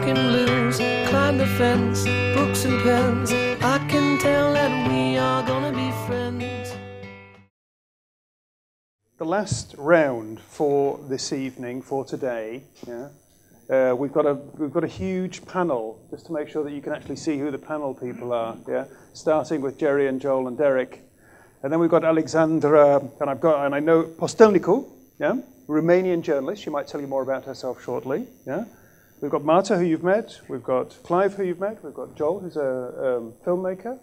talking blues, climb the fence, books and pens. I can tell that we are gonna be friends. The last round for this evening, for today, we've got a huge panel, just to make sure that you can actually see who the panel people are. Starting with Jerry and Joel and Derrick, and then we've got Alexandra, and I know Postelnicu, Romanian journalist. She might tell you more about herself shortly. We've got Marta, who you've met. We've got Clive, who you've met. We've got Joel, who's a filmmaker.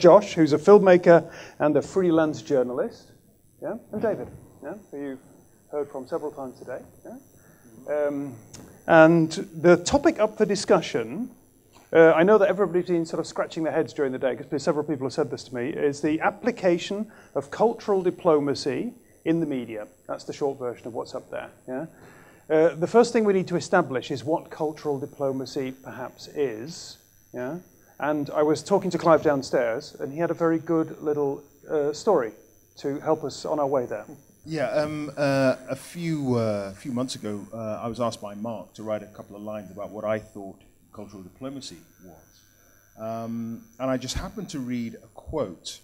Josh, who's a filmmaker and a freelance journalist. And David, who you've heard from several times today. And the topic up for discussion, I know that everybody's been sort of scratching their heads during the day, because several people have said this to me, is the application of cultural diplomacy in the media. That's the short version of what's up there. The first thing we need to establish is what cultural diplomacy perhaps is. And I was talking to Clive downstairs, and he had a very good little story to help us on our way there. A few months ago, I was asked by Mark to write a couple of lines about what I thought cultural diplomacy was. And I just happened to read a quote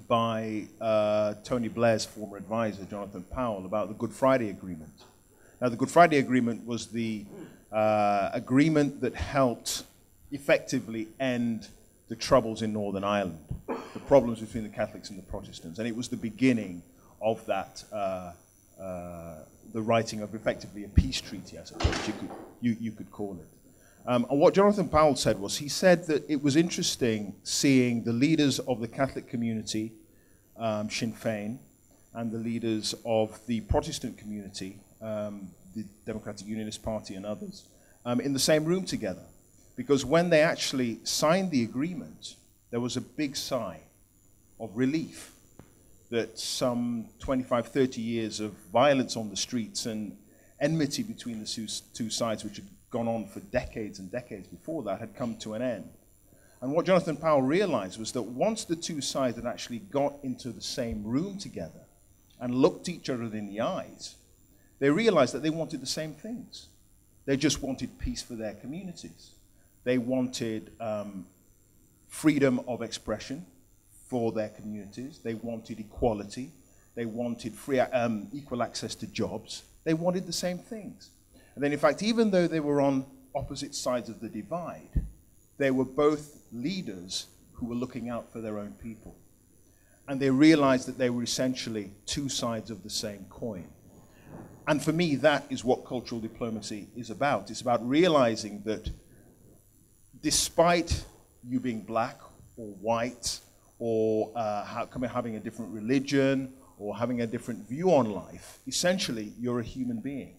by Tony Blair's former advisor, Jonathan Powell, about the Good Friday Agreement. Now, the Good Friday Agreement was the agreement that helped effectively end the troubles in Northern Ireland, the problems between the Catholics and the Protestants. And it was the beginning of that, the writing of effectively a peace treaty, I suppose you could call it. And what Jonathan Powell said was, he said that it was interesting seeing the leaders of the Catholic community, Sinn Féin, and the leaders of the Protestant community, the Democratic Unionist Party and others, in the same room together. Because when they actually signed the agreement, there was a big sigh of relief that some 25, 30 years of violence on the streets and enmity between the two sides, which had gone on for decades and decades before that, had come to an end. And what Jonathan Powell realized was that once the two sides had actually got into the same room together and looked each other in the eyes, they realized that they wanted the same things. They just wanted peace for their communities. They wanted freedom of expression for their communities. They wanted equality. They wanted equal access to jobs. They wanted the same things. And then, in fact, even though they were on opposite sides of the divide, they were both leaders who were looking out for their own people. And they realized that they were essentially two sides of the same coin. And for me, that is what cultural diplomacy is about. It's about realizing that despite you being black or white, or having a different religion, or having a different view on life, essentially, you're a human being.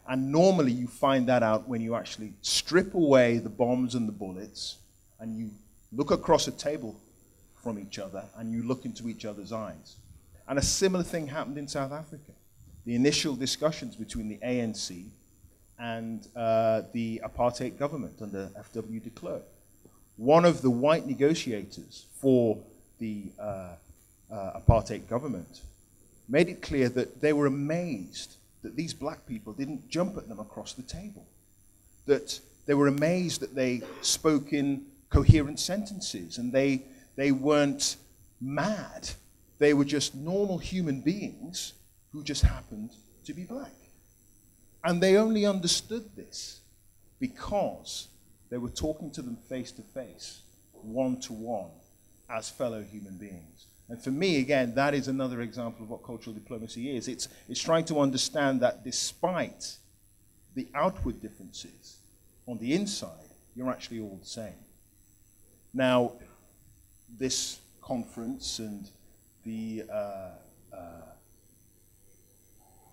And normally you find that out when you actually strip away the bombs and the bullets, and you look across a table from each other, and you look into each other's eyes. And a similar thing happened in South Africa. The initial discussions between the ANC and the apartheid government under F.W. de Klerk. One of the white negotiators for the apartheid government made it clear that they were amazed that these black people didn't jump at them across the table. That they were amazed that they spoke in coherent sentences, and they weren't mad. They were just normal human beings who just happened to be black. And they only understood this because they were talking to them face to face, one to one, as fellow human beings. And for me, again, that is another example of what cultural diplomacy is. It's trying to understand that despite the outward differences, on the inside, you're actually all the same. Now, this conference and the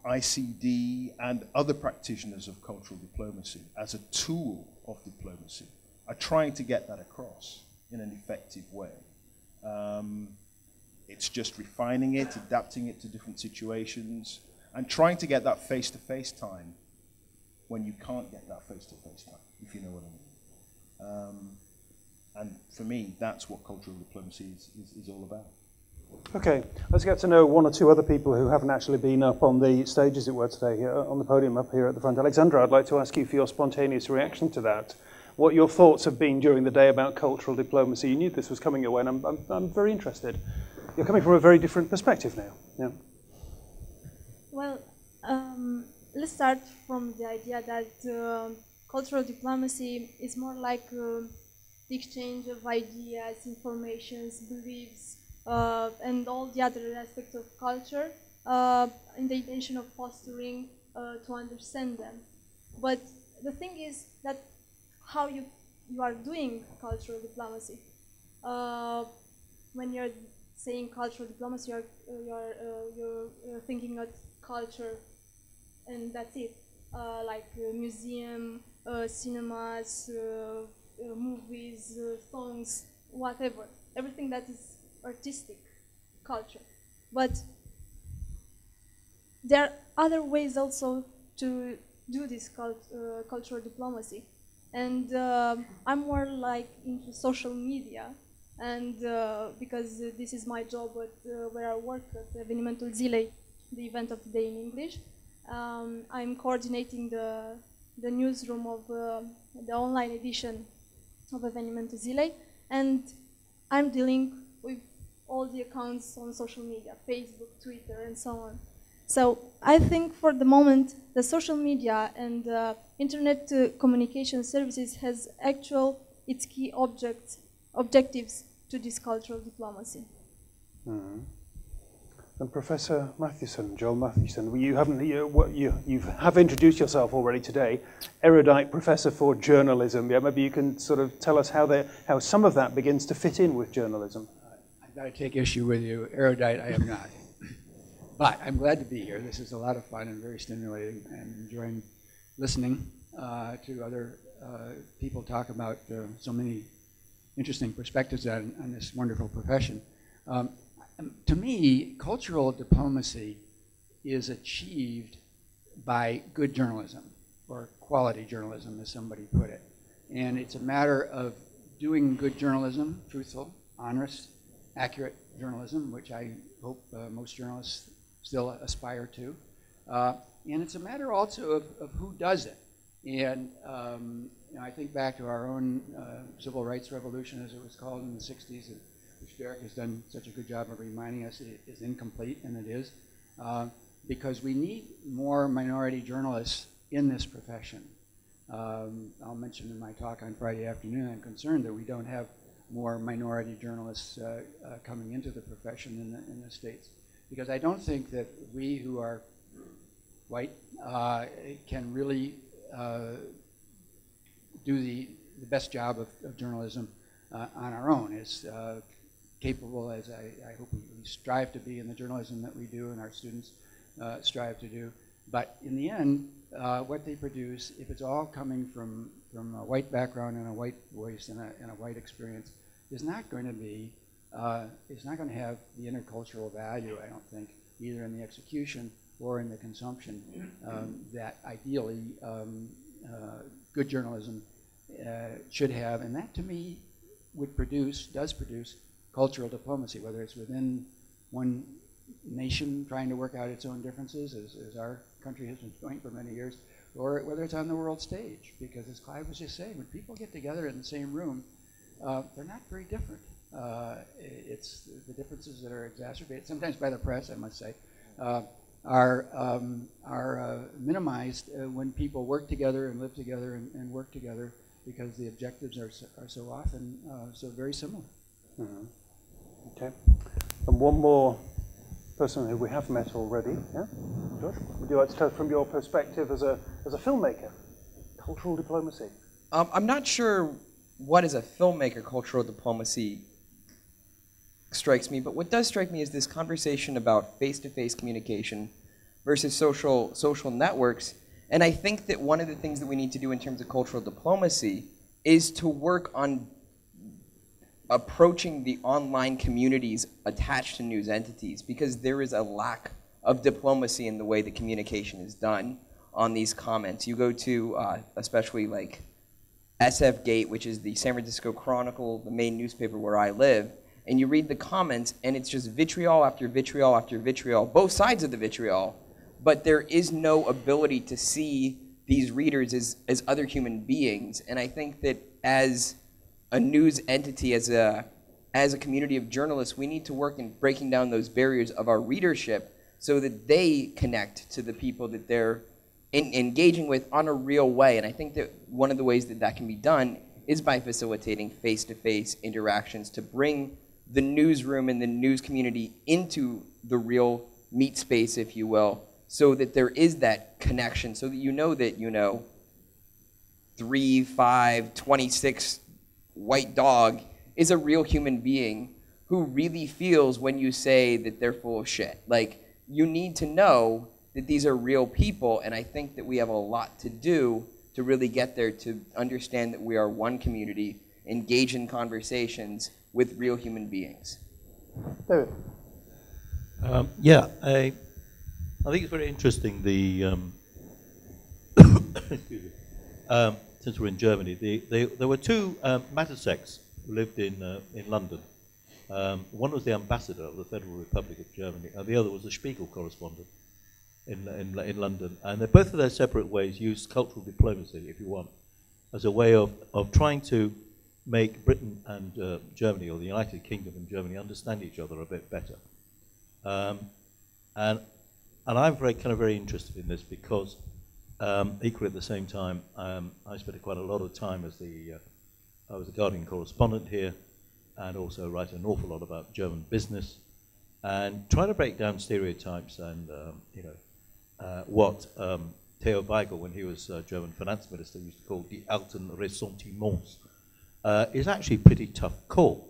ICD and other practitioners of cultural diplomacy as a tool of diplomacy are trying to get that across in an effective way. It's just refining it, adapting it to different situations, and trying to get that face-to-face time when you can't get that face-to-face time, if you know what I mean. And for me, that's what cultural diplomacy is all about. Okay, let's get to know one or two other people who haven't actually been up on the stage, as it were, today, here, on the podium up here at the front. Alexandra, I'd like to ask you for your spontaneous reaction to that. What your thoughts have been during the day about cultural diplomacy. You knew this was coming your way, and I'm very interested. You're coming from a very different perspective now. Yeah. Well, let's start from the idea that cultural diplomacy is more like the exchange of ideas, informations, beliefs, and all the other aspects of culture in the intention of fostering to understand them. But the thing is that how you are doing cultural diplomacy. When you're saying cultural diplomacy, you're thinking of culture, and that's it. Like museum, cinemas, movies, songs, whatever. Everything that is artistic culture. But there are other ways also to do this cultural diplomacy. And I'm more like into social media, and because this is my job where I work at Evenimentul Zilei, the event of the day in English. I'm coordinating the newsroom of the online edition of Evenimentul Zilei, and I'm dealing with all the accounts on social media, Facebook, Twitter, and so on. So I think for the moment, the social media and internet communication services has its key objectives to this cultural diplomacy. Mm-hmm. And Professor Mathewson, Joel Mathewson, you have introduced yourself already today, erudite professor for journalism. Yeah, maybe you can sort of tell us how some of that begins to fit in with journalism. I've got to take issue with you. Erudite, I am not. But I'm glad to be here. This is a lot of fun and very stimulating, and enjoying listening to other people talk about so many interesting perspectives on this wonderful profession. To me, cultural diplomacy is achieved by good journalism, or quality journalism, as somebody put it. And it's a matter of doing good journalism, truthful, honest, accurate journalism, which I hope most journalists still aspire to. And it's a matter also of who does it. And I think back to our own civil rights revolution, as it was called in the 60s, which Derrick has done such a good job of reminding us it is incomplete, and it is, because we need more minority journalists in this profession. I'll mention in my talk on Friday afternoon, I'm concerned that we don't have more minority journalists coming into the profession in the States. Because I don't think that we who are white can really do the best job of journalism on our own, as capable as I hope we strive to be in the journalism that we do and our students strive to do. But in the end, what they produce, if it's all coming from a white background and a white voice and a white experience, is not going to be it's not going to have the intercultural value, I don't think, either in the execution or in the consumption that ideally good journalism should have. And that, to me, does produce cultural diplomacy, whether it's within one nation trying to work out its own differences, as our country has been doing for many years, or whether it's on the world stage. Because as Clive was just saying, when people get together in the same room, they're not very different. It's the differences that are exacerbated, sometimes by the press, I must say, are minimized when people work together and live together and work together, because the objectives are so often so very similar. Mm-hmm. Okay. And one more person who we have met already. Yeah, George, would you like to tell us from your perspective as a filmmaker, cultural diplomacy? I'm not sure what as a filmmaker cultural diplomacy strikes me, but what does strike me is this conversation about face-to-face communication versus social networks. And I think that one of the things that we need to do in terms of cultural diplomacy is to work on approaching the online communities attached to news entities, because there is a lack of diplomacy in the way that communication is done on these comments. You go to especially like SF Gate, which is the San Francisco Chronicle, the main newspaper where I live, and you read the comments, and it's just vitriol after vitriol after vitriol, both sides of the vitriol, but there is no ability to see these readers as other human beings. And I think that as a news entity, as a community of journalists, we need to work in breaking down those barriers of our readership so that they connect to the people that they're engaging with on a real way. And I think that one of the ways that that can be done is by facilitating face-to-face interactions to bring the newsroom and the news community into the real meat space, if you will, so that there is that connection, so that you know, 3, 5, 26 white dog is a real human being who really feels when you say that they're full of shit. Like, you need to know that these are real people, and I think that we have a lot to do to really get there, to understand that we are one community, engage in conversations with real human beings. David? Yeah, I think it's very interesting, the since we're in Germany, there were two Mathewsons who lived in London. One was the ambassador of the Federal Republic of Germany, and the other was a Spiegel correspondent in London. And they both of their separate ways used cultural diplomacy, if you want, as a way of trying to make Britain and Germany, or the United Kingdom and Germany, understand each other a bit better. And I'm very interested in this because equally at the same time, I spent quite a lot of time as I was a Guardian correspondent here, and also write an awful lot about German business, and try to break down stereotypes and what Theo Weigel, when he was German finance minister, used to call die alten Ressentiments, is actually a pretty tough call.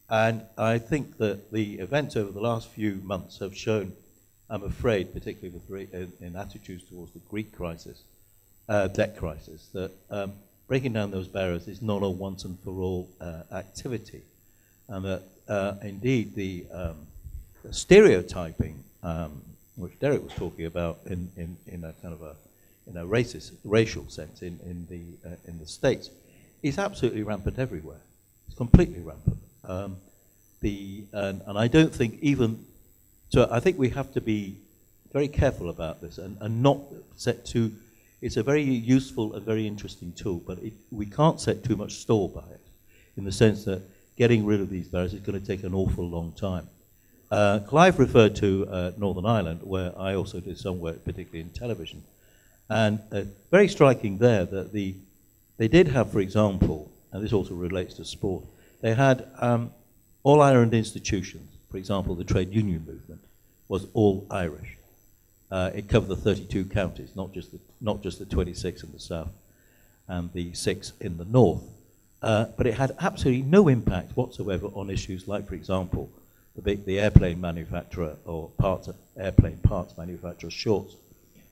And I think that the events over the last few months have shown, I'm afraid, particularly in attitudes towards the Greek crisis, debt crisis, that breaking down those barriers is not a once and for all activity. And that indeed the stereotyping, which Derrick was talking about in a kind of a racial sense in the States, is absolutely rampant everywhere. It's completely rampant. And I don't think even, so I think we have to be very careful about this and not set too, it's a very useful and very interesting tool, but we can't set too much store by it, in the sense that getting rid of these barriers is going to take an awful long time. Clive referred to Northern Ireland, where I also did some work, particularly in television. And very striking there that they did have, for example, and this also relates to sport, they had all Ireland institutions. For example, the trade union movement was all Irish. It covered the 32 counties, not just the 26 in the south and the 6 in the north. But it had absolutely no impact whatsoever on issues like, for example, the airplane manufacturer or airplane parts manufacturer, Shorts,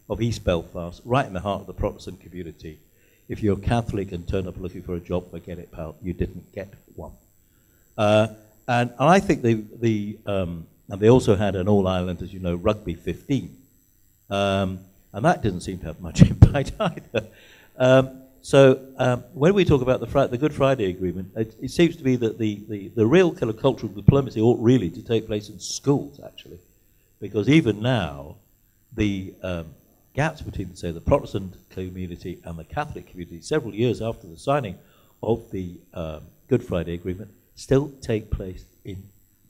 of East Belfast, right in the heart of the Protestant community. If you're Catholic and turn up looking for a job, forget it, pal, you didn't get one. And I think and they also had an all-Ireland, as you know, rugby 15. And that didn't seem to have much impact either. So when we talk about the Good Friday Agreement, it seems to be that the real kind of cultural diplomacy ought really to take place in schools, actually. Because even now, the gaps between, say, the Protestant community and the Catholic community, several years after the signing of the Good Friday Agreement, still take place in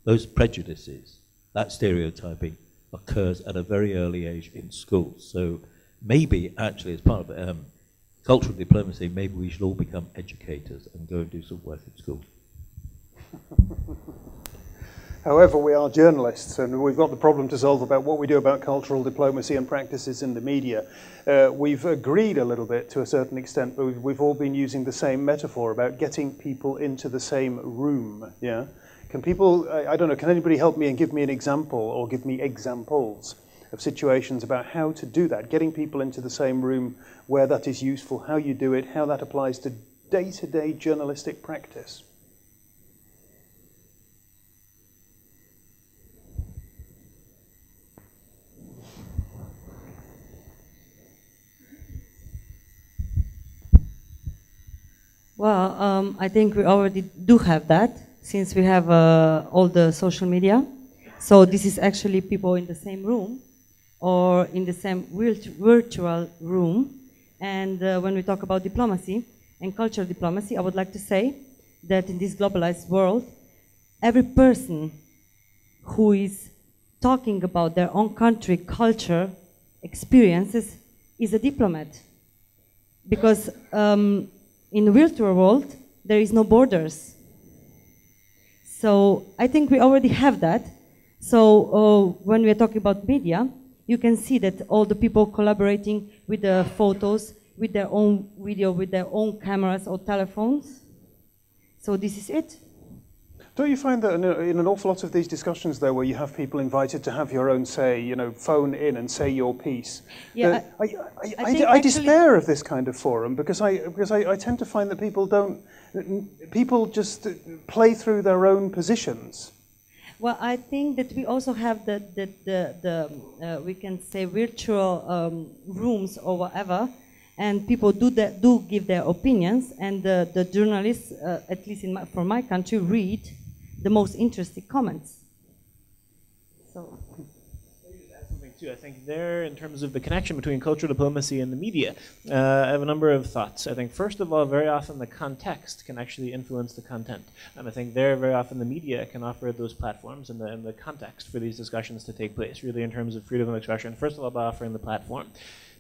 those prejudices. That stereotyping occurs at a very early age in schools. So maybe, actually, as part of cultural diplomacy, maybe we should all become educators and go and do some work in schools. However, we are journalists, and we've got the problem to solve about what we do about cultural diplomacy and practices in the media. We've agreed a little bit to a certain extent, but we've all been using the same metaphor about getting people into the same room. Yeah, can people? I don't know. Can anybody help me and give me an example, or give me examples of situations about how to do that? Getting people into the same room, where that is useful, how you do it, how that applies to day-to-day journalistic practice. Well, I think we already do have that. since we have all the social media. So this is actually people in the same room or in the same virtual room. And when we talk about diplomacy and cultural diplomacy, I would like to say that in this globalized world, every person who is talking about their own country, culture, experiences is a diplomat. Because in the virtual world, there is no borders. So I think we already have that. So when we are talking about media, you can see that all the people collaborating with the photos, with their own video, with their own cameras or telephones. So this is it. Don't you find that in an awful lot of these discussions, though, where you have people invited to have your own say, you know, phone in and say your piece? Yeah, I despair of this kind of forum because I tend to find that people just play through their own positions. Well, I think that we also have the we can say virtual rooms or whatever, and people do give their opinions, and the journalists, at least for my country, read the most interesting comments. So. Too. I think there, in terms of the connection between cultural diplomacy and the media, I have a number of thoughts. I think, first of all, very often the context can actually influence the content. And I think there, very often the media can offer those platforms and the context for these discussions to take place, really in terms of freedom of expression, first of all, by offering the platform.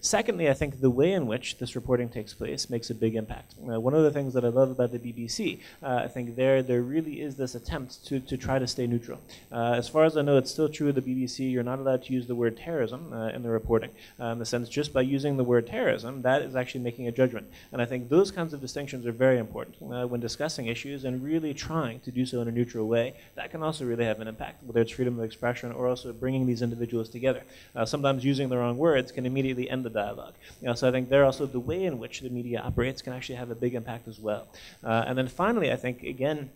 Secondly, I think the way in which this reporting takes place makes a big impact. One of the things that I love about the BBC, I think there really is this attempt to try to stay neutral. As far as I know, it's still true of the BBC, you're not allowed to use the word terrorism in the reporting. In the sense, just by using the word terrorism, that is actually making a judgment. And I think those kinds of distinctions are very important when discussing issues and really trying to do so in a neutral way. That can also really have an impact, whether it's freedom of expression or also bringing these individuals together. Sometimes using the wrong words can immediately end the dialogue. So I think there also the way in which the media operates can actually have a big impact as well. And then finally, I think, again,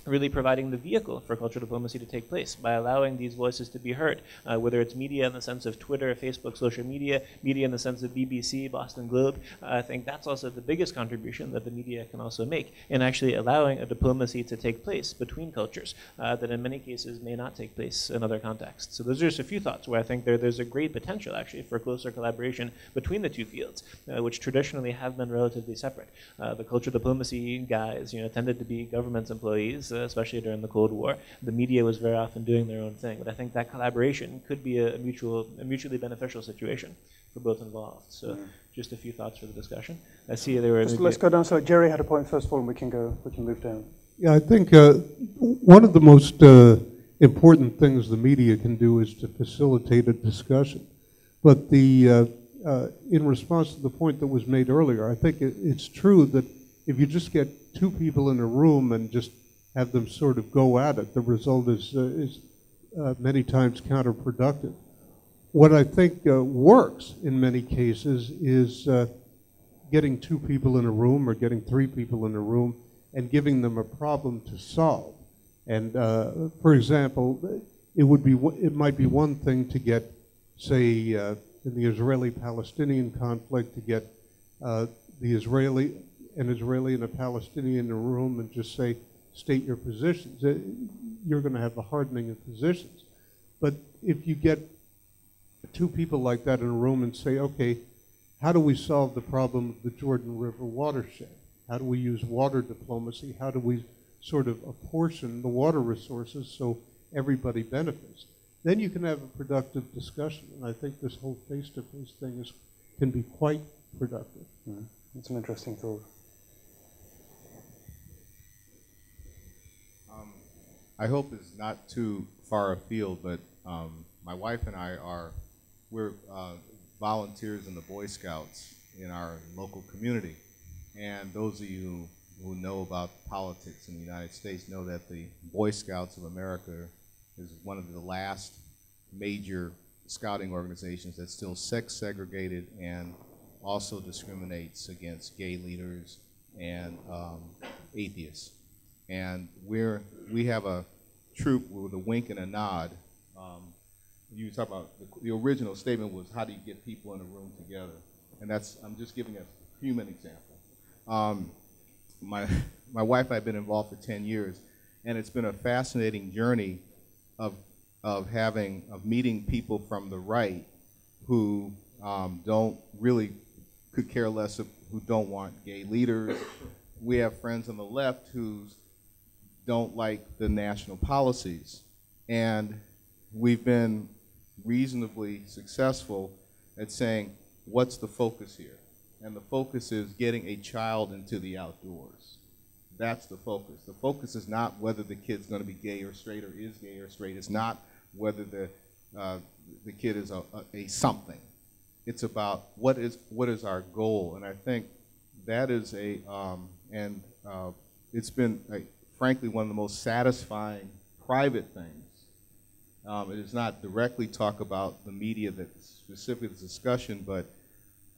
really providing the vehicle for cultural diplomacy to take place by allowing these voices to be heard, whether it's media in the sense of Twitter, Facebook, social media, media in the sense of BBC, Boston Globe. I think that's also the biggest contribution that the media can also make in actually allowing a diplomacy to take place between cultures that in many cases may not take place in other contexts. So those are just a few thoughts where I think there's a great potential actually for closer collaboration between the two fields, which traditionally have been relatively separate. The cultural diplomacy guys, tended to be government employees, especially during the Cold War. The media was very often doing their own thing, but I think that collaboration could be a mutually beneficial situation for both involved. So just a few thoughts for the discussion. I see there were... Let's go down. So Jerry had a point first of all, and we can move down. Yeah, I think one of the most important things the media can do is to facilitate a discussion. But in response to the point that was made earlier, I think it's true that if you just get two people in a room and just have them sort of go at it, the result is many times counterproductive. What I think works in many cases is getting two people in a room or getting three people in a room and giving them a problem to solve. And for example, it might be one thing to get, say, in the Israeli-Palestinian conflict, to get an Israeli and a Palestinian in a room and just say, state your positions. You're going to have a hardening of positions. But if you get two people like that in a room and say, okay, how do we solve the problem of the Jordan River watershed? How do we use water diplomacy? How do we sort of apportion the water resources so everybody benefits? Then you can have a productive discussion. And I think this whole face-to-face thing can be quite productive. That's an interesting thought. I hope it's not too far afield, but my wife and we're volunteers in the Boy Scouts in our local community. And those of you who know about politics in the United States know that the Boy Scouts of America is one of the last major scouting organizations that's still sex segregated and also discriminates against gay leaders and atheists. And we have a troop with a wink and a nod. You talk about the original statement was, how do you get people in a room together? And I'm just giving a human example. My wife and I have been involved for 10 years, And it's been a fascinating journey of meeting people from the right who don't really could care less, who don't want gay leaders. We have friends on the left who don't like the national policies. And we've been reasonably successful at saying, what's the focus here? And the focus is getting a child into the outdoors. That's the focus. The focus is not whether the kid's going to be gay or straight or is gay or straight. It's not whether the kid is a something. It's about what is our goal. And I think that is it's been, frankly, one of the most satisfying private things. It is not directly talk about the media that's specifically the discussion, but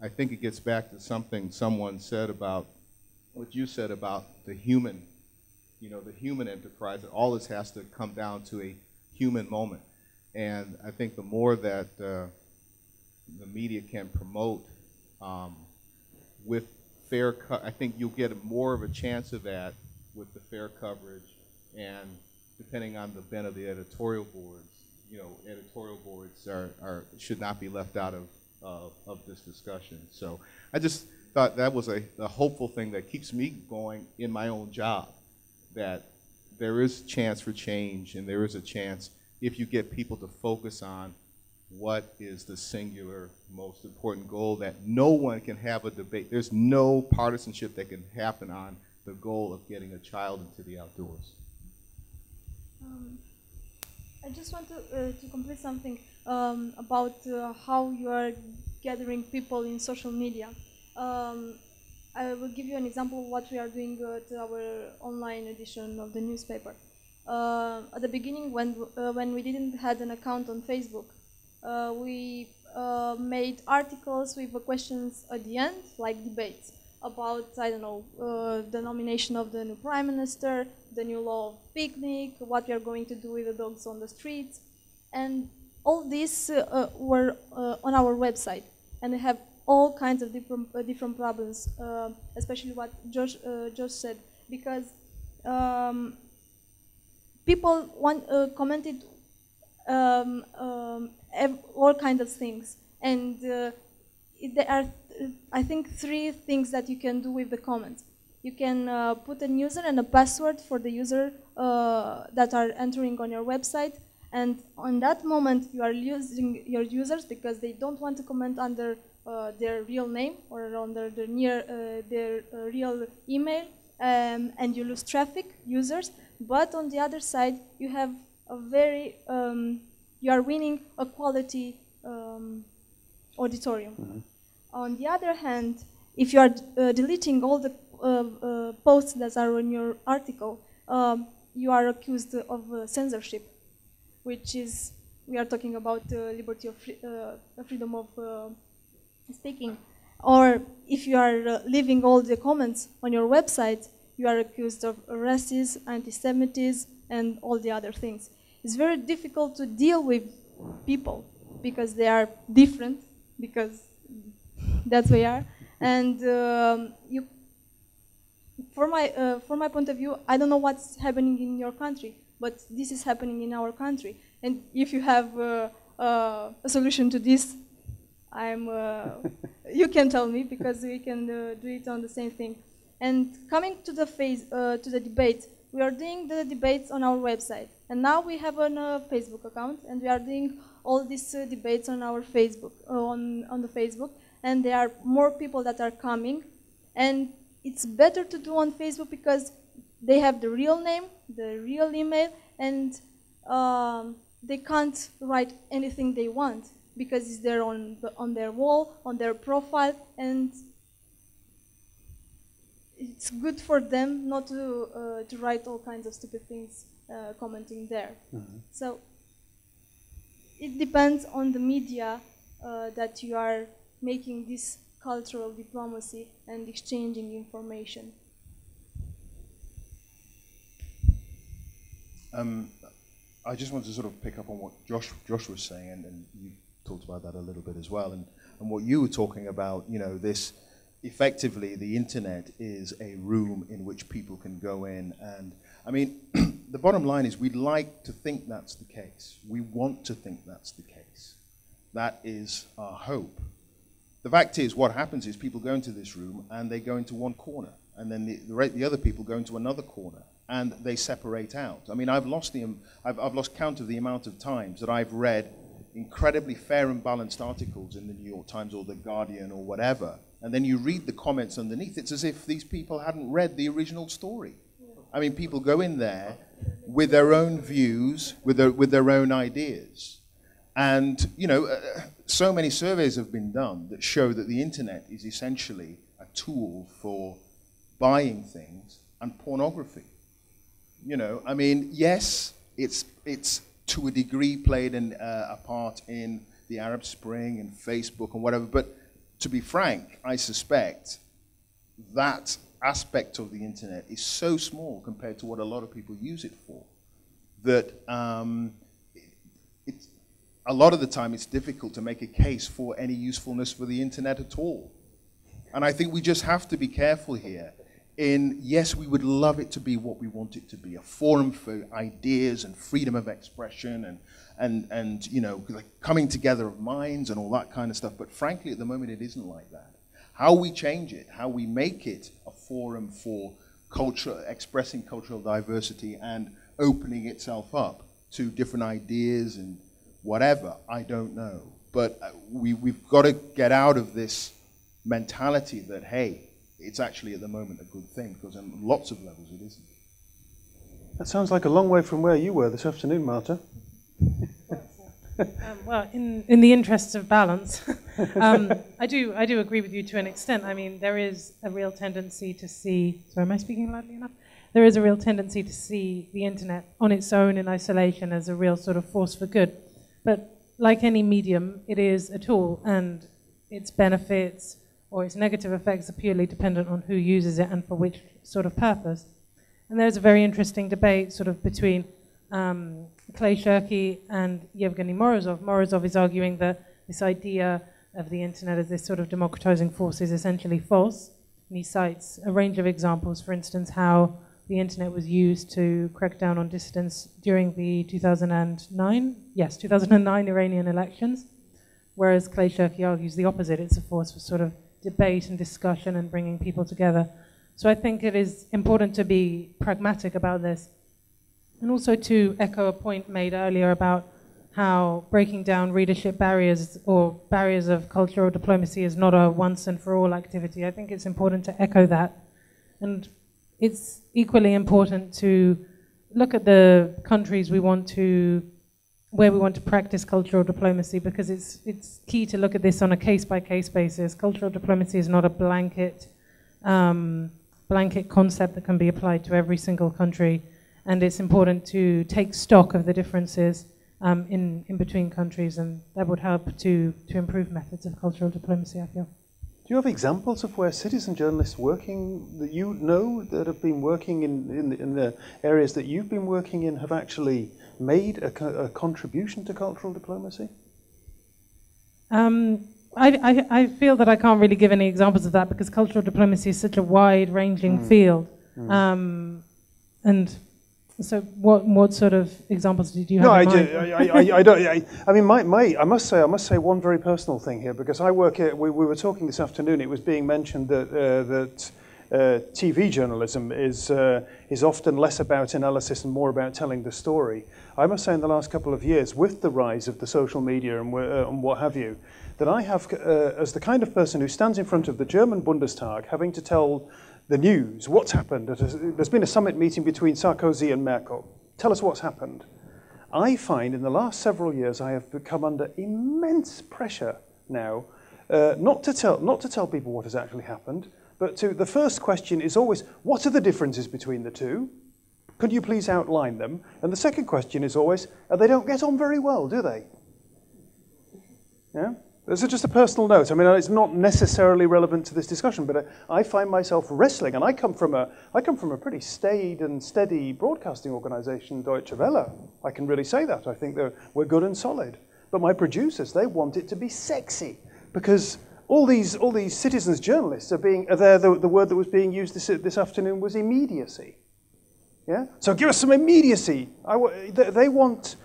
I think it gets back to something someone said about what you said about the human, the human enterprise, that all this has to come down to a human moment. And I think the more that the media can promote with fair, I think you'll get more of a chance of that with the fair coverage, and depending on the bent of the editorial boards, editorial boards should not be left out of this discussion. So I just thought that was a hopeful thing that keeps me going in my own job, that there is chance for change, and there is a chance if you get people to focus on what is the singular most important goal, that no one can have a debate. There's no partisanship that can happen on the goal of getting a child into the outdoors. I just want to complete something about how you are gathering people in social media. I will give you an example of what we are doing at our online edition of the newspaper. At the beginning, when we didn't have an account on Facebook, we made articles with questions at the end, like debates about, I don't know, the nomination of the new prime minister, the new law of picnic, what we are going to do with the dogs on the streets, and all these were on our website, and they have all kinds of different problems, especially what Josh said, because people commented all kinds of things, and there are, I think, 3 things that you can do with the comments. You can put a user and a password for the user that are entering on your website, and on that moment you are losing your users because they don't want to comment under their real name or under their real email, and you lose traffic, users. But on the other side, you have a very, you are winning a quality auditorium. Mm-hmm. On the other hand, if you are deleting all the posts that are on your article, you are accused of censorship, which is, we are talking about liberty of freedom of speaking. Or if you are leaving all the comments on your website, you are accused of racism, anti-Semitism, and all the other things. It's very difficult to deal with people because they are different, because that's who we are. And for my point of view, I don't know what's happening in your country, but this is happening in our country. And if you have a solution to this, you can tell me, because we can do it on the same thing. And coming to the debate, we are doing the debates on our website, and now we have a Facebook account, and we are doing all these debates on our Facebook, on the Facebook, and there are more people that are coming, and it's better to do on Facebook because they have the real name, the real email, and they can't write anything they want because it's there on their wall, on their profile, and it's good for them not to write all kinds of stupid things commenting there. Mm-hmm. So it depends on the media that you are making this cultural diplomacy and exchanging information. I just want to sort of pick up on what Josh was saying, and you talked about that a little bit as well, and what you were talking about, this, effectively the internet is a room in which people can go in, and I mean, the bottom line is we'd like to think that's the case. We want to think that's the case. That is our hope. The fact is, what happens is people go into this room and they go into one corner, and then the other people go into another corner, and they separate out. I mean, I've lost count of the amount of times that I've read incredibly fair and balanced articles in the New York Times or the Guardian or whatever, and then you read the comments underneath. It's as if these people hadn't read the original story. I mean, people go in there with their own views, with their own ideas. And, you know, so many surveys have been done that show that the internet is essentially a tool for buying things and pornography. You know, I mean, yes, it's to a degree played a part in the Arab Spring and Facebook and whatever, but to be frank, I suspect that aspect of the internet is so small compared to what a lot of people use it for that a lot of the time it's difficult to make a case for any usefulness for the internet at all. And I think we just have to be careful here. Yes, we would love it to be what we want it to be, a forum for ideas and freedom of expression and you know, like coming together of minds and all that kind of stuff. But frankly, at the moment, it isn't like that. How we change it, how we make it a forum for culture, expressing cultural diversity and opening itself up to different ideas and whatever, I don't know. But we've got to get out of this mentality that, hey, it's actually at the moment a good thing, because on lots of levels it isn't. That sounds like a long way from where you were this afternoon, Marta. Well, in the interests of balance, I do agree with you to an extent. I mean, there is a real tendency to see. Sorry, am I speaking loudly enough? There is a real tendency to see the internet on its own in isolation as a real sort of force for good. But like any medium, it is a tool, and its benefits or its negative effects are purely dependent on who uses it and for which sort of purpose. And there's a very interesting debate sort of between Clay Shirky and Yevgeny Morozov. Morozov is arguing that this idea of the internet as this sort of democratizing force is essentially false. And he cites a range of examples, for instance, how the internet was used to crack down on dissidents during the 2009 Iranian elections, whereas Clay Shirky argues the opposite. It's a force for sort of debate and discussion and bringing people together. So I think it is important to be pragmatic about this. And also to echo a point made earlier about how breaking down readership barriers or barriers of cultural diplomacy is not a once and for all activity. I think it's important to echo that. And it's equally important to look at the countries where we want to practice cultural diplomacy, because it's key to look at this on a case-by-case basis. Cultural diplomacy is not a blanket concept that can be applied to every single country, and it's important to take stock of the differences in between countries, and that would help to improve methods of cultural diplomacy, I feel. Do you have examples of where citizen journalists working that you know that have been working in the areas that you've been working in have actually made a contribution to cultural diplomacy? I feel that I can't really give any examples of that, because cultural diplomacy is such a wide-ranging field. And so, what sort of examples did you have? No, I don't. I mean, I must say one very personal thing here, because I work here. We were talking this afternoon. It was being mentioned that TV journalism is often less about analysis and more about telling the story. I must say, in the last couple of years, with the rise of the social media and what have you, that I have, as the kind of person who stands in front of the German Bundestag, having to tell the news, what's happened. There's been a summit meeting between Sarkozy and Merkel. Tell us what's happened. I find in the last several years I have become under immense pressure now, not to tell people what has actually happened, but the first question is always, what are the differences between the two? Could you please outline them? And the second question is always, they don't get on very well, do they? Yeah? This is just a personal note. I mean, it's not necessarily relevant to this discussion, but I find myself wrestling, and I come from a pretty staid and steady broadcasting organisation, Deutsche Welle. I can really say that. I think we're good and solid. But my producers, they want it to be sexy, because all these citizens journalists are there. The word that was being used this afternoon was immediacy. Yeah? So give us some immediacy. They want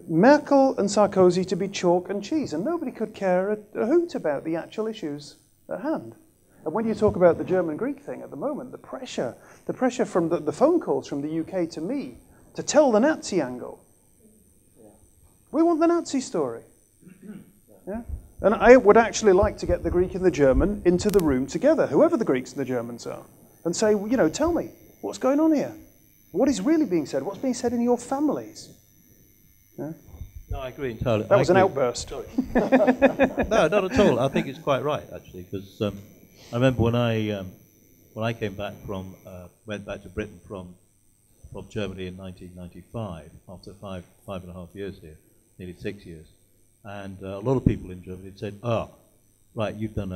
Merkel and Sarkozy to be chalk and cheese, and nobody could care a hoot about the actual issues at hand. And when you talk about the German-Greek thing at the moment, the pressure from the phone calls from the UK to me to tell the Nazi angle. We want the Nazi story. Yeah? And I would actually like to get the Greek and the German into the room together, whoever the Greeks and the Germans are, and say, you know, tell me, what's going on here? What is really being said? What's being said in your families? Yeah? No, I agree entirely. That was an outburst. No, not at all. I think it's quite right, actually, because I remember when I came back went back to Britain from Germany in 1995, after five and a half years here, nearly 6 years. And a lot of people in Germany said, right, you've done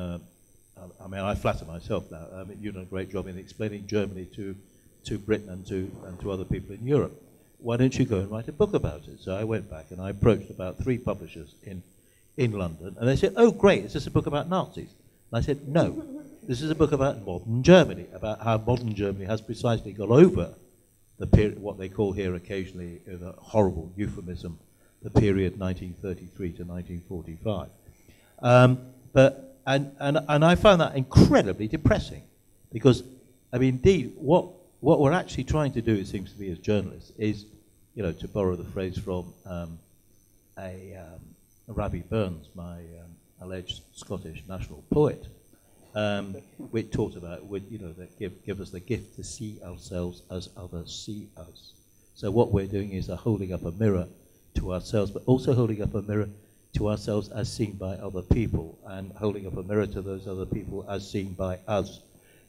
I mean, I flatter myself now, I mean, you've done a great job in explaining Germany to Britain and to other people in Europe. Why don't you go and write a book about it? So I went back and I approached about 3 publishers in London, and they said, oh, great, is this a book about Nazis? And I said, no, this is a book about modern Germany, about how modern Germany has precisely got over the period, what they call here occasionally, in a horrible euphemism, the period 1933 to 1945. And I found that incredibly depressing, because, I mean, indeed, what we're actually trying to do, it seems to me, as journalists, is, you know, to borrow the phrase from Rabbie Burns, my alleged Scottish national poet, which talked about, you know, that give us the gift to see ourselves as others see us. So what we're doing is holding up a mirror to ourselves, but also holding up a mirror to ourselves as seen by other people, and holding up a mirror to those other people as seen by us.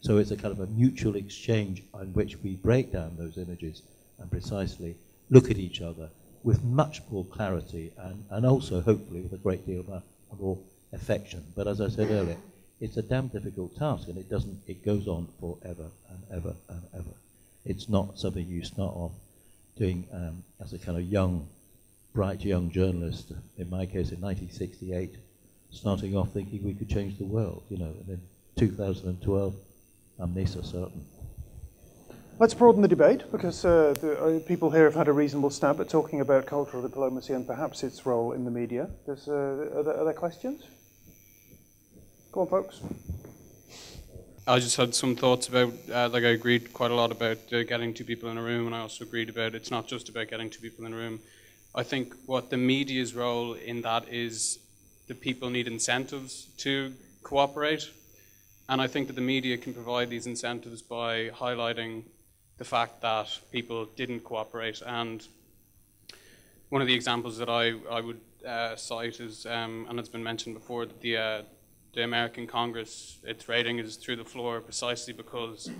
So it's a kind of a mutual exchange in which we break down those images and precisely look at each other with much more clarity, and also hopefully with a great deal more affection. But as I said earlier, it's a damn difficult task, and it goes on forever and ever and ever. It's not something you start off doing as a kind of bright young journalist, in my case in 1968, starting off thinking we could change the world, you know, and in 2012, I'm this or certain. Let's broaden the debate, because people here have had a reasonable stab at talking about cultural diplomacy and perhaps its role in the media. Are there questions? Go on, folks. I just had some thoughts about, like, I agreed quite a lot about getting 2 people in a room, and I also agreed about it's not just about getting 2 people in a room. I think what the media's role in that is the people need incentives to cooperate, and I think that the media can provide these incentives by highlighting the fact that people didn't cooperate. And one of the examples that I would cite is, and it's been mentioned before, that the American Congress, its rating is through the floor precisely because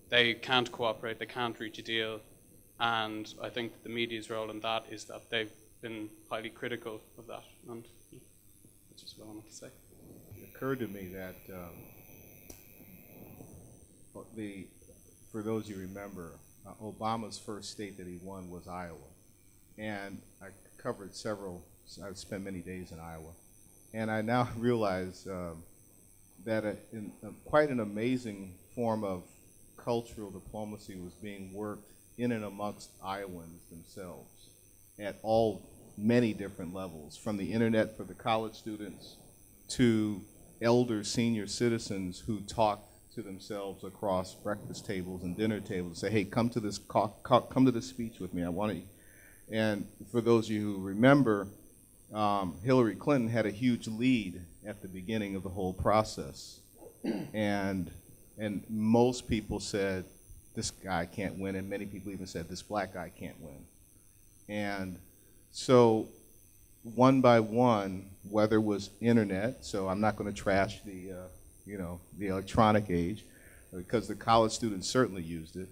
they can't cooperate, they can't reach a deal. And I think that the media's role in that is that they've been highly critical of that. And that's just what I want to say. It occurred to me that for those you remember, Obama's first state that he won was Iowa. And I covered I've spent many days in Iowa. And I now realize that quite an amazing form of cultural diplomacy was being worked in and amongst Iowans themselves at many different levels, from the internet for the college students to elder senior citizens who talked to themselves across breakfast tables and dinner tables, say, hey, come to this speech with me, I want to. And for those of you who remember, Hillary Clinton had a huge lead at the beginning of the whole process. And most people said, this guy can't win, and many people even said, this black guy can't win. And so one by one, whether it was internet, so I'm not going to trash the electronic age, because the college students certainly used it.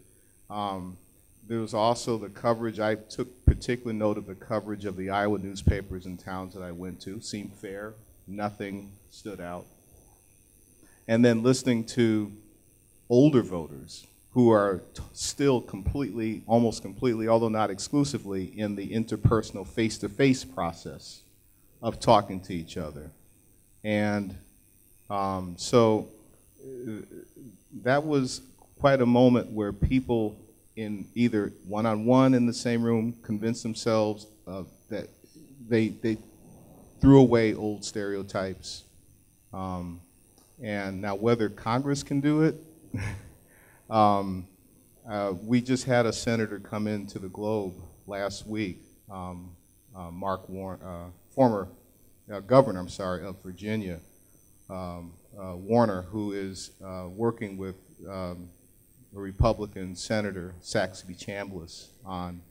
There was also the coverage. I took particular note of the coverage of the Iowa newspapers in towns that I went to. Seemed fair. Nothing stood out. And then listening to older voters who are still almost completely, although not exclusively, in the interpersonal face-to-face process of talking to each other. And so that was quite a moment where people in either one-on-one in the same room, convince themselves that they threw away old stereotypes. And now whether Congress can do it, we just had a senator come into the Globe last week, Mark Warren, former governor, I'm sorry, of Virginia, Warner, who is working with a Republican Senator, Saxby Chambliss, on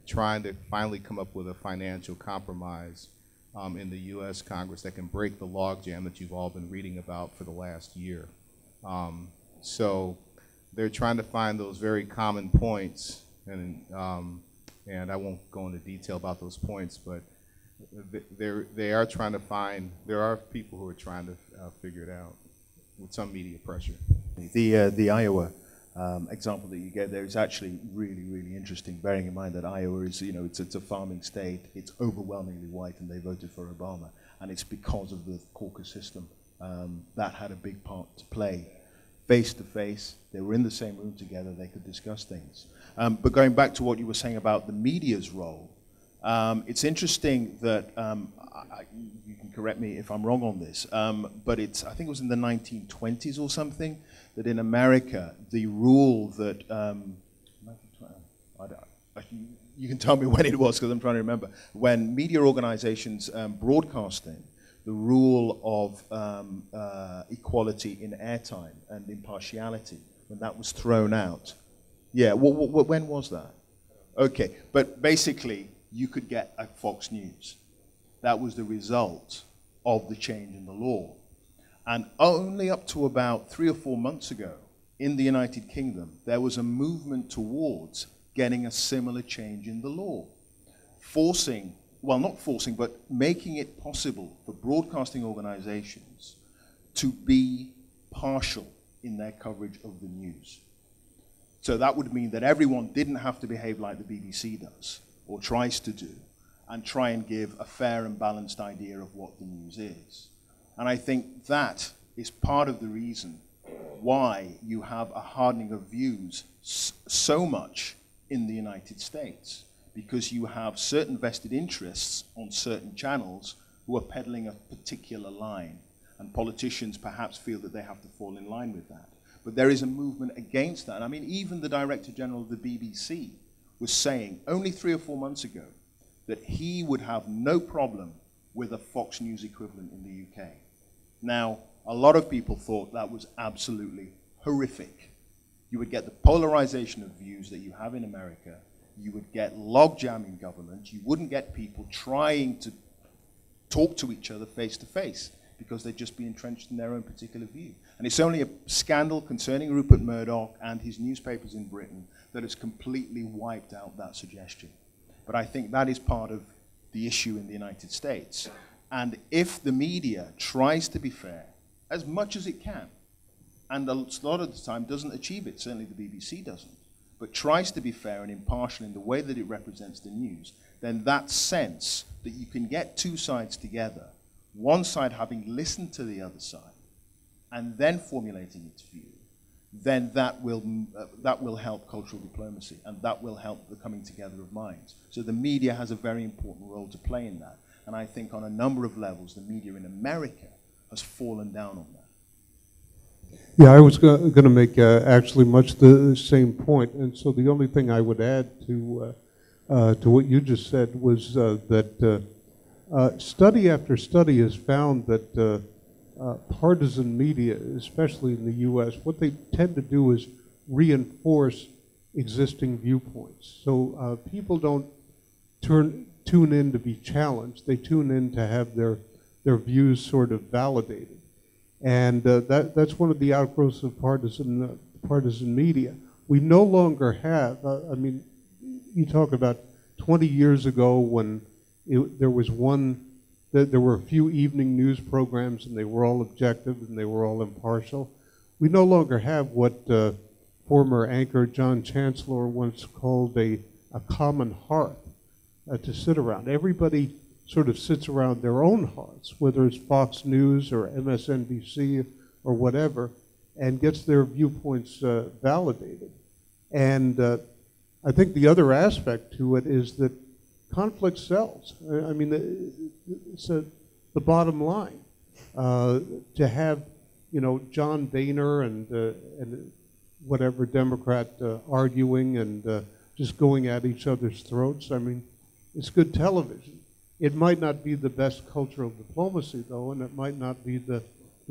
trying to finally come up with a financial compromise in the U.S. Congress that can break the logjam that you've all been reading about for the last year. So they're trying to find those very common points, and I won't go into detail about those points, but they are trying to find, there are people who are trying to figure it out with some media pressure. The Iowa example that you gave there is actually really, really interesting, bearing in mind that Iowa is, you know, it's a farming state, it's overwhelmingly white, and they voted for Obama, and it's because of the caucus system that had a big part to play. Face to face, they were in the same room together, they could discuss things. But going back to what you were saying about the media's role, it's interesting that, you can correct me if I'm wrong on this, but I think it was in the 1920s or something, that in America, the rule that, you can tell me when it was because I'm trying to remember, when media organizations broadcasting, the rule of equality in airtime and impartiality, when that was thrown out. Yeah, when was that? Okay, but basically, you could get a Fox News. That was the result of the change in the law. And only up to about 3 or 4 months ago, in the United Kingdom, there was a movement towards getting a similar change in the law. Forcing, well, not forcing, but making it possible for broadcasting organizations to be partial in their coverage of the news. So that would mean that everyone didn't have to behave like the BBC does, or tries to do, and try and give a fair and balanced idea of what the news is. And I think that is part of the reason why you have a hardening of views so much in the United States, because you have certain vested interests on certain channels who are peddling a particular line, and politicians perhaps feel that they have to fall in line with that. But there is a movement against that. I mean, even the Director General of the BBC was saying only 3 or 4 months ago that he would have no problem with a Fox News equivalent in the UK. Now, a lot of people thought that was absolutely horrific. You would get the polarization of views that you have in America. You would get logjam in government. You wouldn't get people trying to talk to each other face to face because they'd just be entrenched in their own particular view. And it's only a scandal concerning Rupert Murdoch and his newspapers in Britain that has completely wiped out that suggestion. But I think that is part of the issue in the United States. And if the media tries to be fair, as much as it can, and a lot of the time doesn't achieve it, certainly the BBC doesn't, but tries to be fair and impartial in the way that it represents the news, then that sense that you can get two sides together, one side having listened to the other side, and then formulating its view, then that will help cultural diplomacy, and that will help the coming together of minds. So the media has a very important role to play in that. And I think on a number of levels, the media in America has fallen down on that. Yeah, I was going to make actually much the same point. And so the only thing I would add to what you just said was that study after study has found that partisan media, especially in the U.S., what they tend to do is reinforce existing viewpoints. So people don't tune in to be challenged. They tune in to have their views sort of validated. And that's one of the outgrowths of partisan media. We no longer have, I mean, you talk about 20 years ago when there were a few evening news programs and they were all objective and they were all impartial. We no longer have what former anchor John Chancellor once called a common hearth to sit around. Everybody sort of sits around their own hearths, whether it's Fox News or MSNBC or whatever, and gets their viewpoints validated. And I think the other aspect to it is that conflict sells. I mean, it's the bottom line. To have, you know, John Boehner and whatever Democrat arguing and just going at each other's throats, I mean, it's good television. It might not be the best cultural diplomacy, though, and it might not be the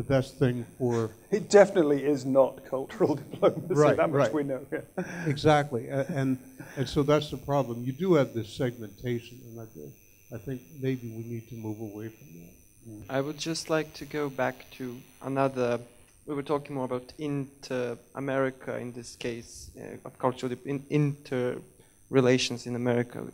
best thing for... It definitely is not cultural diplomacy, right, that much right. we know. Exactly, and so that's the problem. You do have this segmentation, and I think maybe we need to move away from that. I would just like to go back to another, we were talking more about inter-America in this case, of cultural, inter-relations in America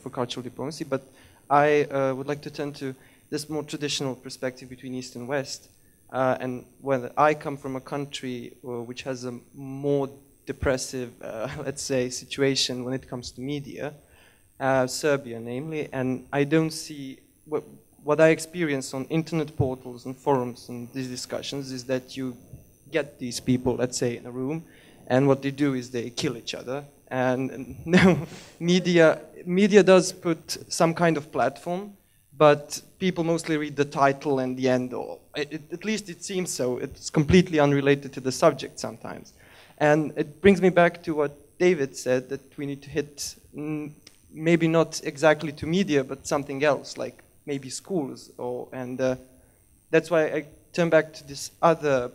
for cultural diplomacy, but I would like to turn to this more traditional perspective between East and West. And when I come from a country which has a more depressive, let's say, situation when it comes to media, Serbia namely, and I don't see, what I experience on internet portals and forums and these discussions is that you get these people, let's say, in a room, and what they do is they kill each other. And no, media does put some kind of platform, but people mostly read the title and the end all. At least it seems so. It's completely unrelated to the subject sometimes. And it brings me back to what David said, that we need to hit, maybe not exactly to media, but something else, like maybe schools. And that's why I turn back to this other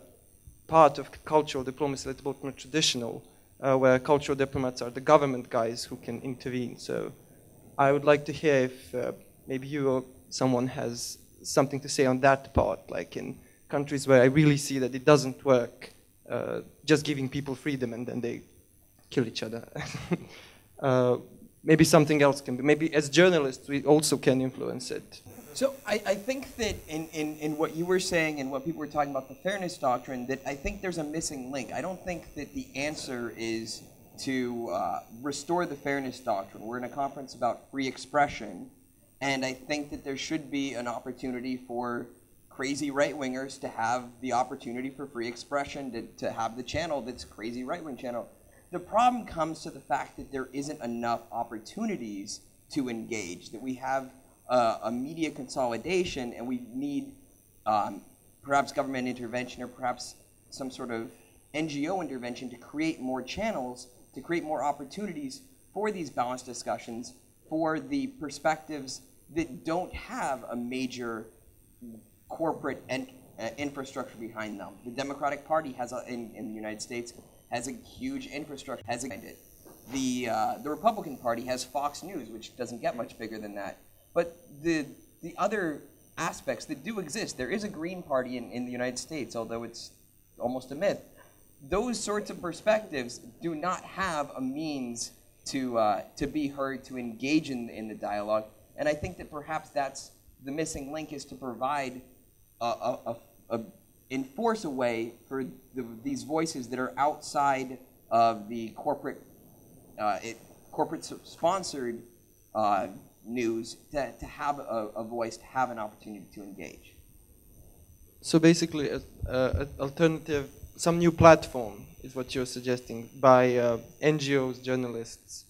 part of cultural diplomacy that's both more traditional, where cultural diplomats are the government guys who can intervene. So I would like to hear if maybe you or someone has something to say on that part, like in countries where I really see that it doesn't work, just giving people freedom and then they kill each other. Maybe something else can be, maybe as journalists we also can influence it. So I think that in what you were saying and what people were talking about the fairness doctrine, that I think there's a missing link. I don't think that the answer is to restore the fairness doctrine. We're in a conference about free expression, and I think that there should be an opportunity for crazy right-wingers to have the opportunity for free expression, to have the channel that's crazy right-wing channel. The problem comes to the fact that there isn't enough opportunities to engage, that we have a media consolidation, and we need perhaps government intervention or perhaps some sort of NGO intervention to create more channels, to create more opportunities for these balanced discussions, for the perspectives that don't have a major corporate infrastructure behind them. The Democratic Party has, in the United States, has a huge infrastructure behind it. The Republican Party has Fox News, which doesn't get much bigger than that. But the other aspects that do exist, there is a Green Party in the United States, although it's almost a myth. Those sorts of perspectives do not have a means to be heard, to engage in the dialogue. And I think that perhaps that's the missing link, is to provide enforce a way for these voices that are outside of the corporate sponsored news to have a voice, to have an opportunity to engage. So basically, alternative, some new platform is what you're suggesting by NGOs, journalists.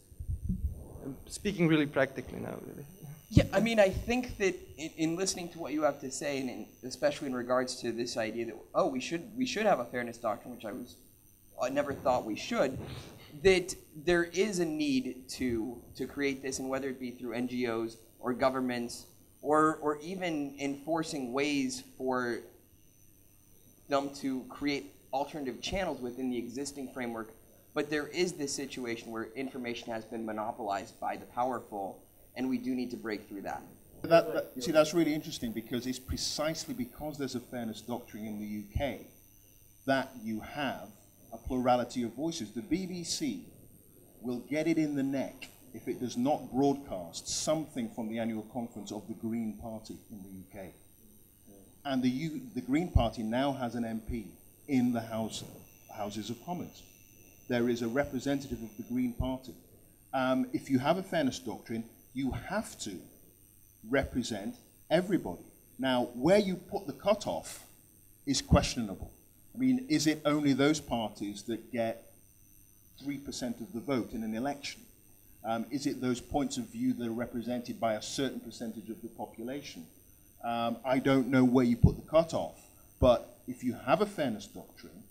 I'm speaking really practically now, really. Yeah, I mean, I think that in listening to what you have to say, and especially in regards to this idea that, oh, we should have a fairness doctrine, which I never thought we should, that there is a need to create this, and whether it be through NGOs or governments or even enforcing ways for them to create alternative channels within the existing framework. But there is this situation where information has been monopolized by the powerful, and we do need to break through that. You see, that's really interesting, because it's precisely because there's a fairness doctrine in the UK that you have a plurality of voices. The BBC will get it in the neck if it does not broadcast something from the annual conference of the Green Party in the UK. And the Green Party now has an MP in the Houses of Commons. There is a representative of the Green Party. If you have a fairness doctrine, you have to represent everybody. Now, where you put the cutoff is questionable. I mean, is it only those parties that get 3% of the vote in an election? Is it those points of view that are represented by a certain percentage of the population? I don't know where you put the cutoff, but if you have a fairness doctrine,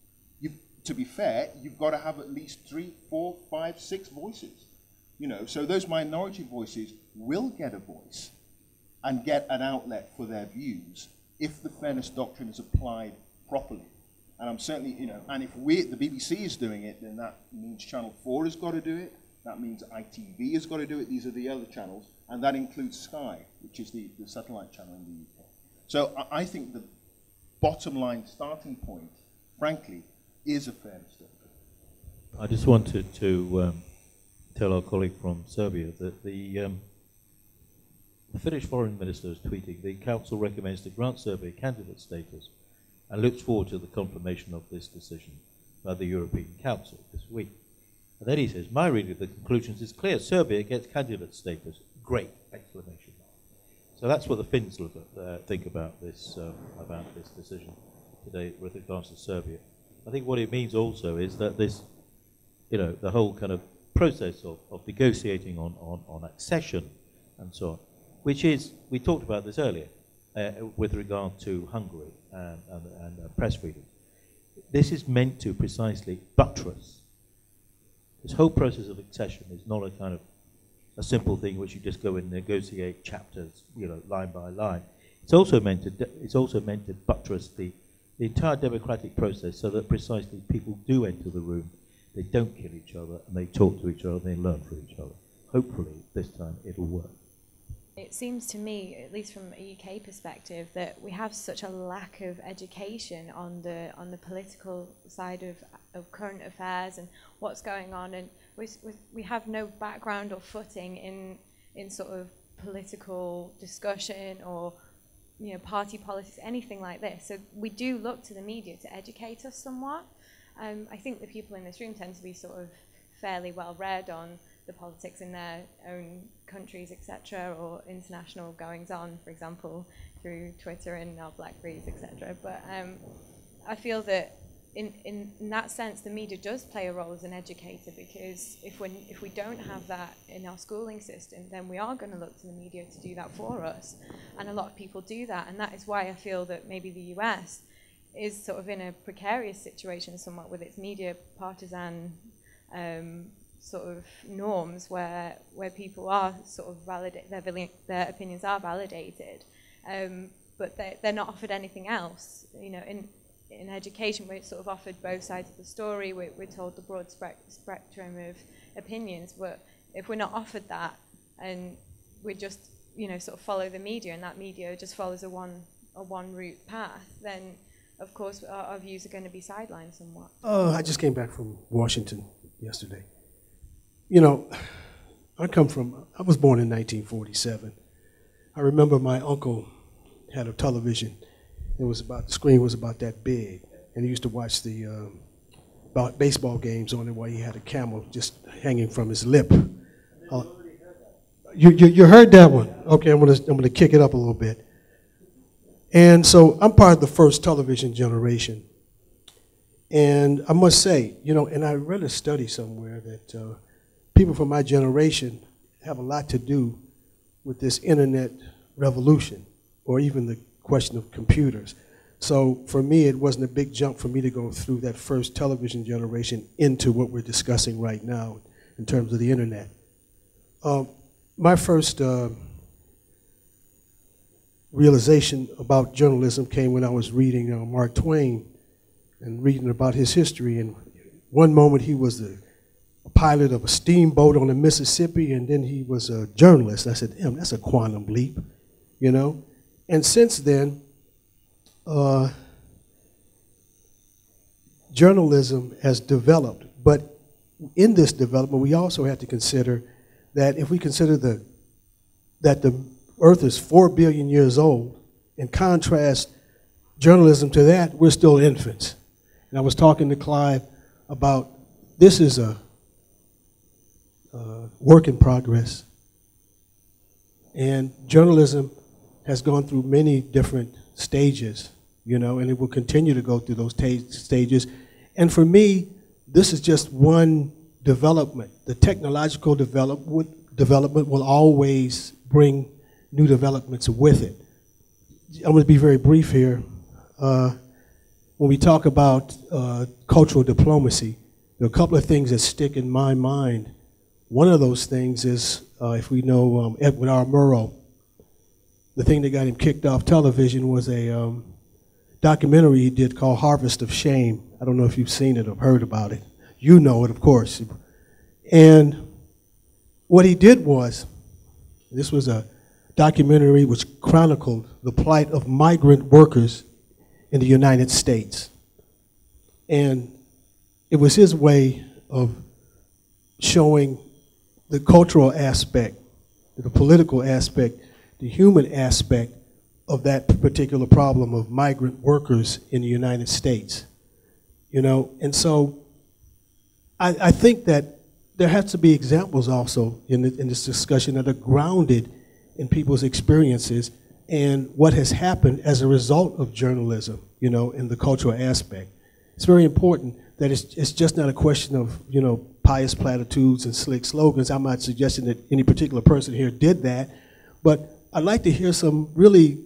to be fair, you've got to have at least 3, 4, 5, 6 voices. You know, so those minority voices will get a voice and get an outlet for their views if the fairness doctrine is applied properly. And I'm certainly, you know, and if the BBC is doing it, then that means Channel 4 has got to do it. That means ITV has got to do it. These are the other channels. And that includes Sky, which is the satellite channel in the UK. So I think the bottom line starting point, frankly, is a fairness doctrine. I just wanted to tell our colleague from Serbia that the Finnish foreign minister is tweeting, the council recommends to grant Serbia candidate status and looks forward to the confirmation of this decision by the European Council this week. And then he says, my reading of the conclusions is clear. Serbia gets candidate status. Great! Exclamation mark. So that's what the Finns look at, think about this decision today with regards to Serbia. I think what it means also is that this, you know, the whole kind of process of negotiating on accession and so on, which is, we talked about this earlier, with regard to Hungary and press freedom. This is meant to precisely buttress. This whole process of accession is not a kind of a simple thing which you just go and negotiate chapters, you know, line by line. It's also meant to buttress the entire democratic process so that precisely people do enter the room, they don't kill each other, and they talk to each other, and they learn from each other. Hopefully, this time it'll work. It seems to me, at least from a UK perspective, that we have such a lack of education on the political side of current affairs and what's going on, and we have no background or footing in sort of political discussion or, you know, party politics, anything like this. So we do look to the media to educate us somewhat. I think the people in this room tend to be sort of fairly well read on the politics in their own countries, etc., or international goings-on, for example, through Twitter and our Blackberries, etc. But I feel that in that sense, the media does play a role as an educator, because if we don't have that in our schooling system, then we are going to look to the media to do that for us. And a lot of people do that, and that is why I feel that maybe the US is sort of in a precarious situation somewhat with its media partisan sort of norms, where people are sort of their opinions are validated, but they're not offered anything else. You know, in education, we're sort of offered both sides of the story. We're told the broad spectrum of opinions, but if we're not offered that, and we just, you know, sort of follow the media, and that media just follows a one route path, then of course our views are going to be sidelined somewhat. I just came back from Washington yesterday. You know, I was born in 1947. I remember my uncle had a television. The screen was about that big, and he used to watch the baseball games on it while he had a camel just hanging from his lip. You heard that one? Okay, I'm gonna kick it up a little bit. And so I'm part of the first television generation, and I must say, you know, and I read a study somewhere that people from my generation have a lot to do with this internet revolution, or even the question of computers. So for me, it wasn't a big jump for me to go through that first television generation into what we're discussing right now in terms of the internet. My first realization about journalism came when I was reading Mark Twain and reading about his history. And one moment he was a pilot of a steamboat on the Mississippi, and then he was a journalist. I said, damn, that's a quantum leap, you know? And since then, journalism has developed. But in this development, we also have to consider that if we consider that the Earth is 4 billion years old, and contrast journalism to that, we're still infants. And I was talking to Clive about this is a work in progress. And journalism has gone through many different stages, you know, and it will continue to go through those stages. And for me, this is just one development, the technological development will always bring new developments with it. I'm going to be very brief here. When we talk about cultural diplomacy, there are a couple of things that stick in my mind. One of those things is, if we know Edward R. Murrow, the thing that got him kicked off television was a documentary he did called Harvest of Shame. I don't know if you've seen it or heard about it. You know it, of course. And what he did was, this was a documentary which chronicled the plight of migrant workers in the United States. And it was his way of showing the cultural aspect, the political aspect, the human aspect of that particular problem of migrant workers in the United States. You know, and so I think that there has to be examples also in this discussion that are grounded in people's experiences and what has happened as a result of journalism, you know, in the cultural aspect. It's very important that it's just not a question of, you know, pious platitudes and slick slogans. I'm not suggesting that any particular person here did that, but I'd like to hear some really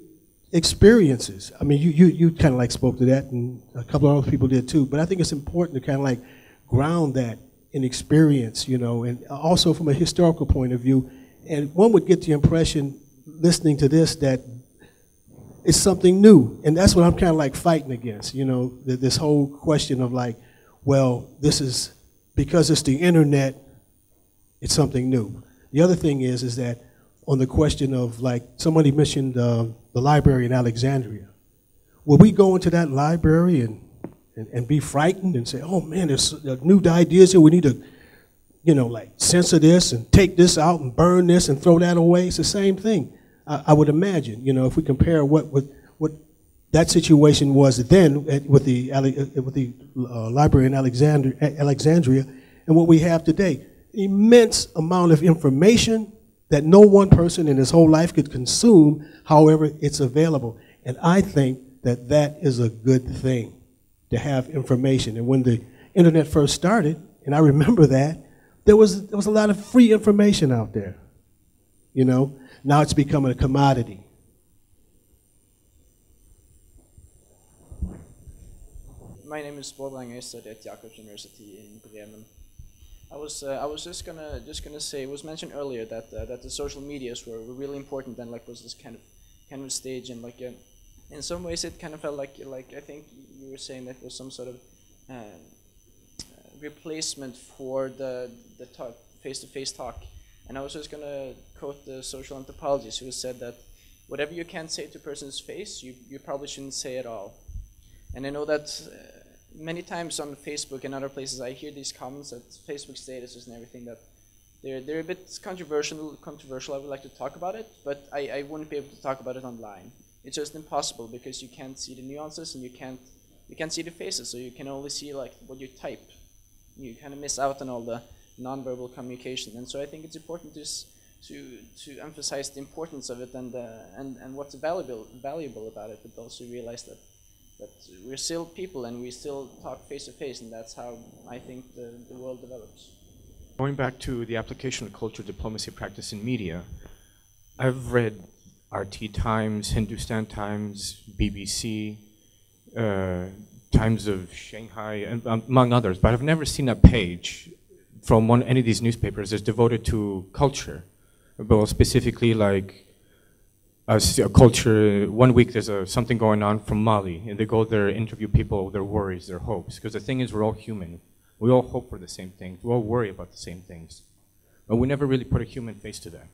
experiences. I mean, you kind of like spoke to that, and a couple of other people did too, but I think it's important to kind of like ground that in experience, you know, and also from a historical point of view. And one would get the impression, listening to this, that it's something new. And that's what I'm kind of like fighting against, you know, this whole question of like, well, this is, because it's the internet, it's something new. The other thing is that on the question of, like, somebody mentioned the library in Alexandria. Will we go into that library and be frightened and say, oh man, there's new ideas here, we need to, you know, like censor this and take this out and burn this and throw that away? It's the same thing. I would imagine, you know, if we compare what that situation was then with the library in Alexandria and what we have today. Immense amount of information that no one person in his whole life could consume, however it's available. And I think that that is a good thing, to have information. And when the internet first started, and I remember that, there was a lot of free information out there, you know. Now it's becoming a commodity. My name is Wolfgang. I study at Jacobs University in Bremen. I was just gonna say, it was mentioned earlier that that the social medias were really important, and like was this kind of stage, and like in some ways it kind of felt like I think you were saying that was some sort of replacement for the face-to-face talk. And I was just gonna quote the social anthropologist who said that whatever you can't say to a person's face, you probably shouldn't say at all. And I know that many times on Facebook and other places I hear these comments at Facebook statuses and everything that they're a bit controversial. I would like to talk about it, but I wouldn't be able to talk about it online. It's just impossible because you can't see the nuances and you can't see the faces, so you can only see like what you type. You kind of miss out on all the non-verbal communication, and so I think it's important to emphasize the importance of it and what's valuable about it, but also realize that we're still people and we still talk face to face, and that's how I think the world develops. Going back to the application of cultural diplomacy practice in media, I've read RT Times, Hindustan Times, BBC, Times of Shanghai, and among others, but I've never seen a page from any of these newspapers that's devoted to culture, well, specifically like a culture. One week there's something going on from Mali, and they go there, interview people, their worries, their hopes. Because the thing is, we're all human. We all hope for the same things. We all worry about the same things. But we never really put a human face to that.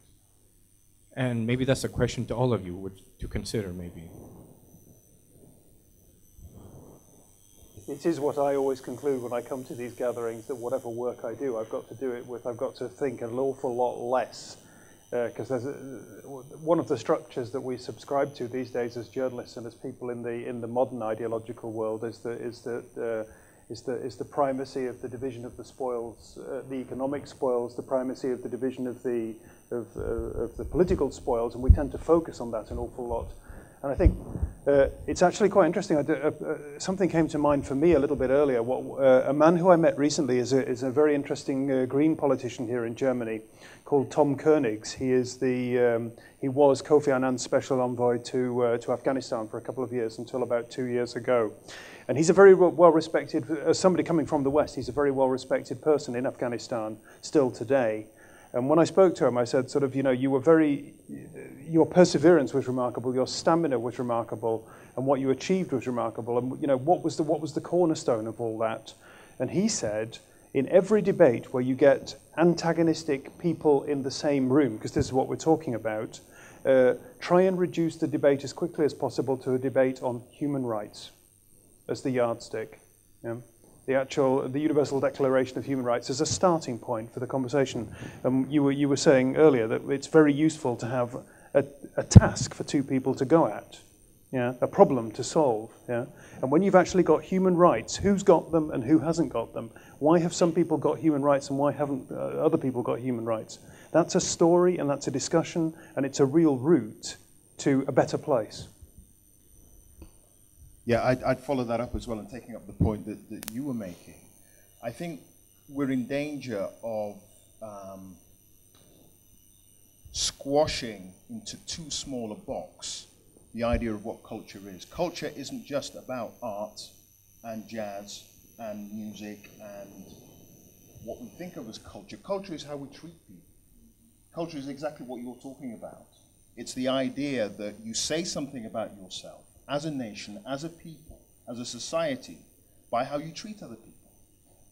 And maybe that's a question to all of you to consider, maybe. It is what I always conclude when I come to these gatherings, that whatever work I do, I've got to do it with, I've got to think an awful lot less. Because there's one of the structures that we subscribe to these days as journalists and as people in the modern ideological world is the primacy of the division of the spoils, the economic spoils, the primacy of the division of the political spoils, and we tend to focus on that an awful lot. And I think It's actually quite interesting. Something came to mind for me a little bit earlier. A man who I met recently is a very interesting Green politician here in Germany called Tom Koenigs. He was Kofi Annan's special envoy to Afghanistan for a couple of years until about 2 years ago. And he's a very well-respected, as somebody coming from the West, he's a very well-respected person in Afghanistan still today. And when I spoke to him, I said, sort of, you know, your perseverance was remarkable, your stamina was remarkable, and what you achieved was remarkable. And, you know, what was the cornerstone of all that? And he said, in every debate where you get antagonistic people in the same room, because this is what we're talking about, try and reduce the debate as quickly as possible to a debate on human rights as the yardstick. Yeah? The Universal Declaration of Human Rights is a starting point for the conversation. You were saying earlier that it's very useful to have a task for two people to go at, yeah, a problem to solve. Yeah? And when you've actually got human rights, who's got them and who hasn't got them? Why have some people got human rights and why haven't other people got human rights? That's a story and that's a discussion and it's a real route to a better place. Yeah, I'd follow that up as well, and taking up the point that you were making. I think we're in danger of squashing into too small a box the idea of what culture is. Culture isn't just about art and jazz and music and what we think of as culture. Culture is how we treat people. Culture is exactly what you're talking about. It's the idea that you say something about yourself as a nation, as a people, as a society, by how you treat other people.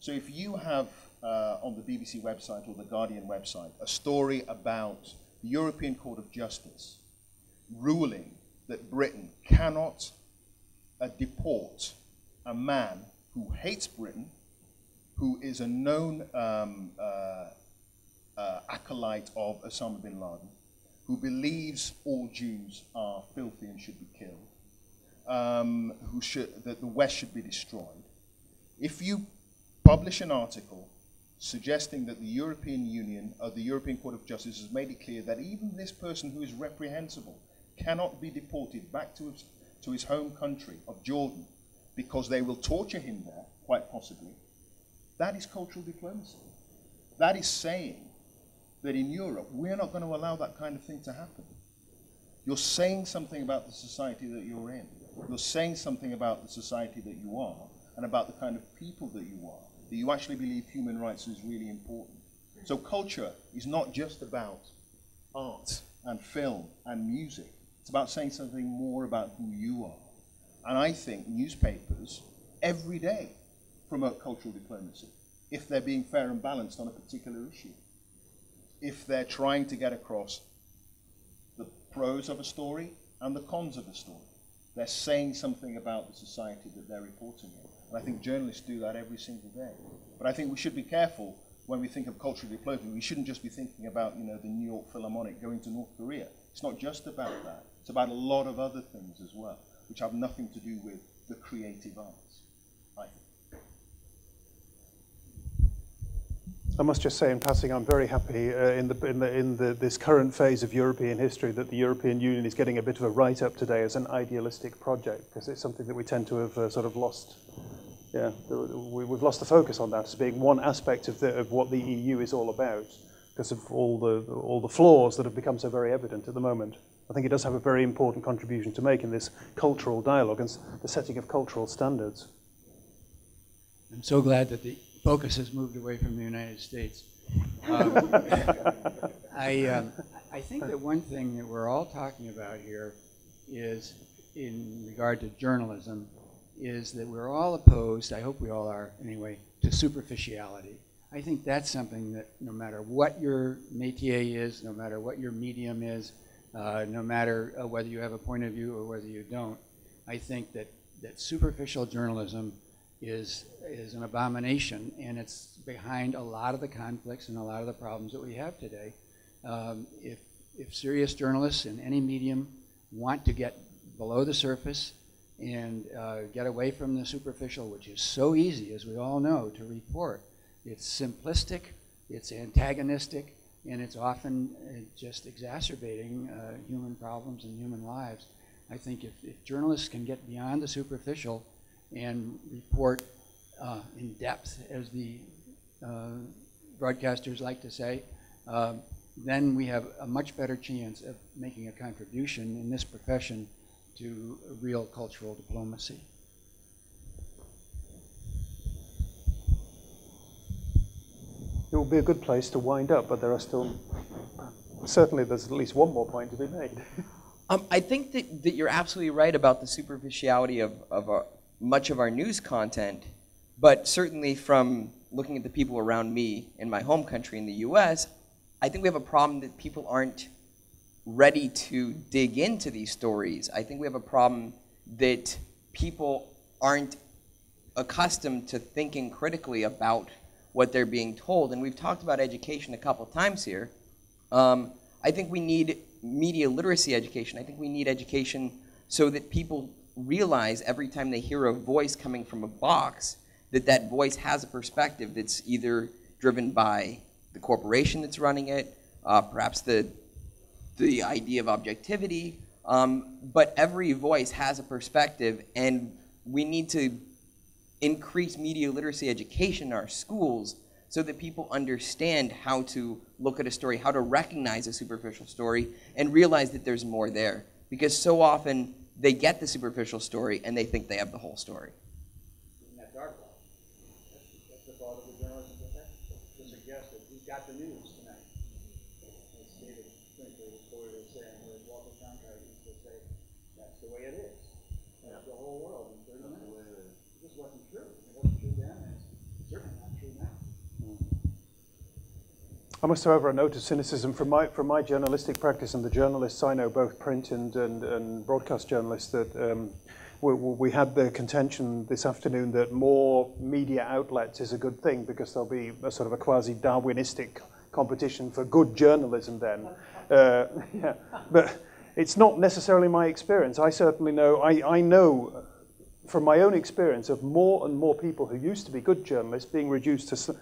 So if you have on the BBC website or the Guardian website a story about the European Court of Justice ruling that Britain cannot deport a man who hates Britain, who is a known acolyte of Osama bin Laden, who believes all Jews are filthy and should be killed, that the West should be destroyed. If you publish an article suggesting that the European Union, or the European Court of Justice, has made it clear that even this person who is reprehensible cannot be deported back to his home country of Jordan because they will torture him there, quite possibly, that is cultural diplomacy. That is saying that in Europe, we're not going to allow that kind of thing to happen. You're saying something about the society that you're in. You're saying something about the society that you are and about the kind of people that you are, that you actually believe human rights is really important. So culture is not just about art and film and music. It's about saying something more about who you are. And I think newspapers every day promote cultural diplomacy if they're being fair and balanced on a particular issue. If they're trying to get across the pros of a story and the cons of a story. They're saying something about the society that they're reporting in. And I think journalists do that every single day. But I think we should be careful when we think of cultural diplomacy. We shouldn't just be thinking about, you know, the New York Philharmonic going to North Korea. It's not just about that. It's about a lot of other things as well, which have nothing to do with the creative arts, I think. I must just say in passing, I'm very happy in this current phase of European history that the European Union is getting a bit of a write-up today as an idealistic project, because it's something that we tend to have sort of lost. Yeah, we've lost the focus on that as being one aspect of what the EU is all about, because of all the flaws that have become so very evident at the moment. I think it does have a very important contribution to make in this cultural dialogue and the setting of cultural standards. I'm so glad that the focus has moved away from the United States. I think that one thing that we're all talking about here is, in regard to journalism, is that we're all opposed, I hope we all are anyway, to superficiality. I think that's something that no matter what your métier is, no matter what your medium is, no matter whether you have a point of view or whether you don't, I think that superficial journalism is an abomination, and it's behind a lot of the conflicts and a lot of the problems that we have today. If serious journalists in any medium want to get below the surface and get away from the superficial, which is so easy, as we all know, to report, it's simplistic, it's antagonistic, and it's often just exacerbating human problems and human lives. I think if journalists can get beyond the superficial and report in depth, as the broadcasters like to say, then we have a much better chance of making a contribution in this profession to real cultural diplomacy. It will be a good place to wind up, but there are still, certainly there's at least one more point to be made. I think that you're absolutely right about the superficiality of much of our news content, but certainly from looking at the people around me in my home country in the US, I think we have a problem that people aren't ready to dig into these stories. I think we have a problem that people aren't accustomed to thinking critically about what they're being told. And we've talked about education a couple times here. I think we need media literacy education. I think we need education so that people realize every time they hear a voice coming from a box that that voice has a perspective that's either driven by the corporation that's running it, perhaps the idea of objectivity, but every voice has a perspective, and we need to increase media literacy education in our schools so that people understand how to look at a story, how to recognize a superficial story, and realize that there's more there. Because so often they get the superficial story and they think they have the whole story. That's our fault. That's the fault of the journalism profession to suggest that who's got the news tonight. As David Brinkley was quoted as saying, or as Walter Cronkite used to say, that's the way it is. That's the whole world in 30 minutes. This wasn't true. It wasn't true then, and it's certainly not true now. I must, however, a note of cynicism from my journalistic practice and the journalists I know, both print and broadcast journalists, that we had the contention this afternoon that more media outlets is a good thing because there'll be a sort of a quasi-Darwinistic competition for good journalism then. Yeah, but it's not necessarily my experience. I certainly know, I know from my own experience of more and more people who used to be good journalists being reduced to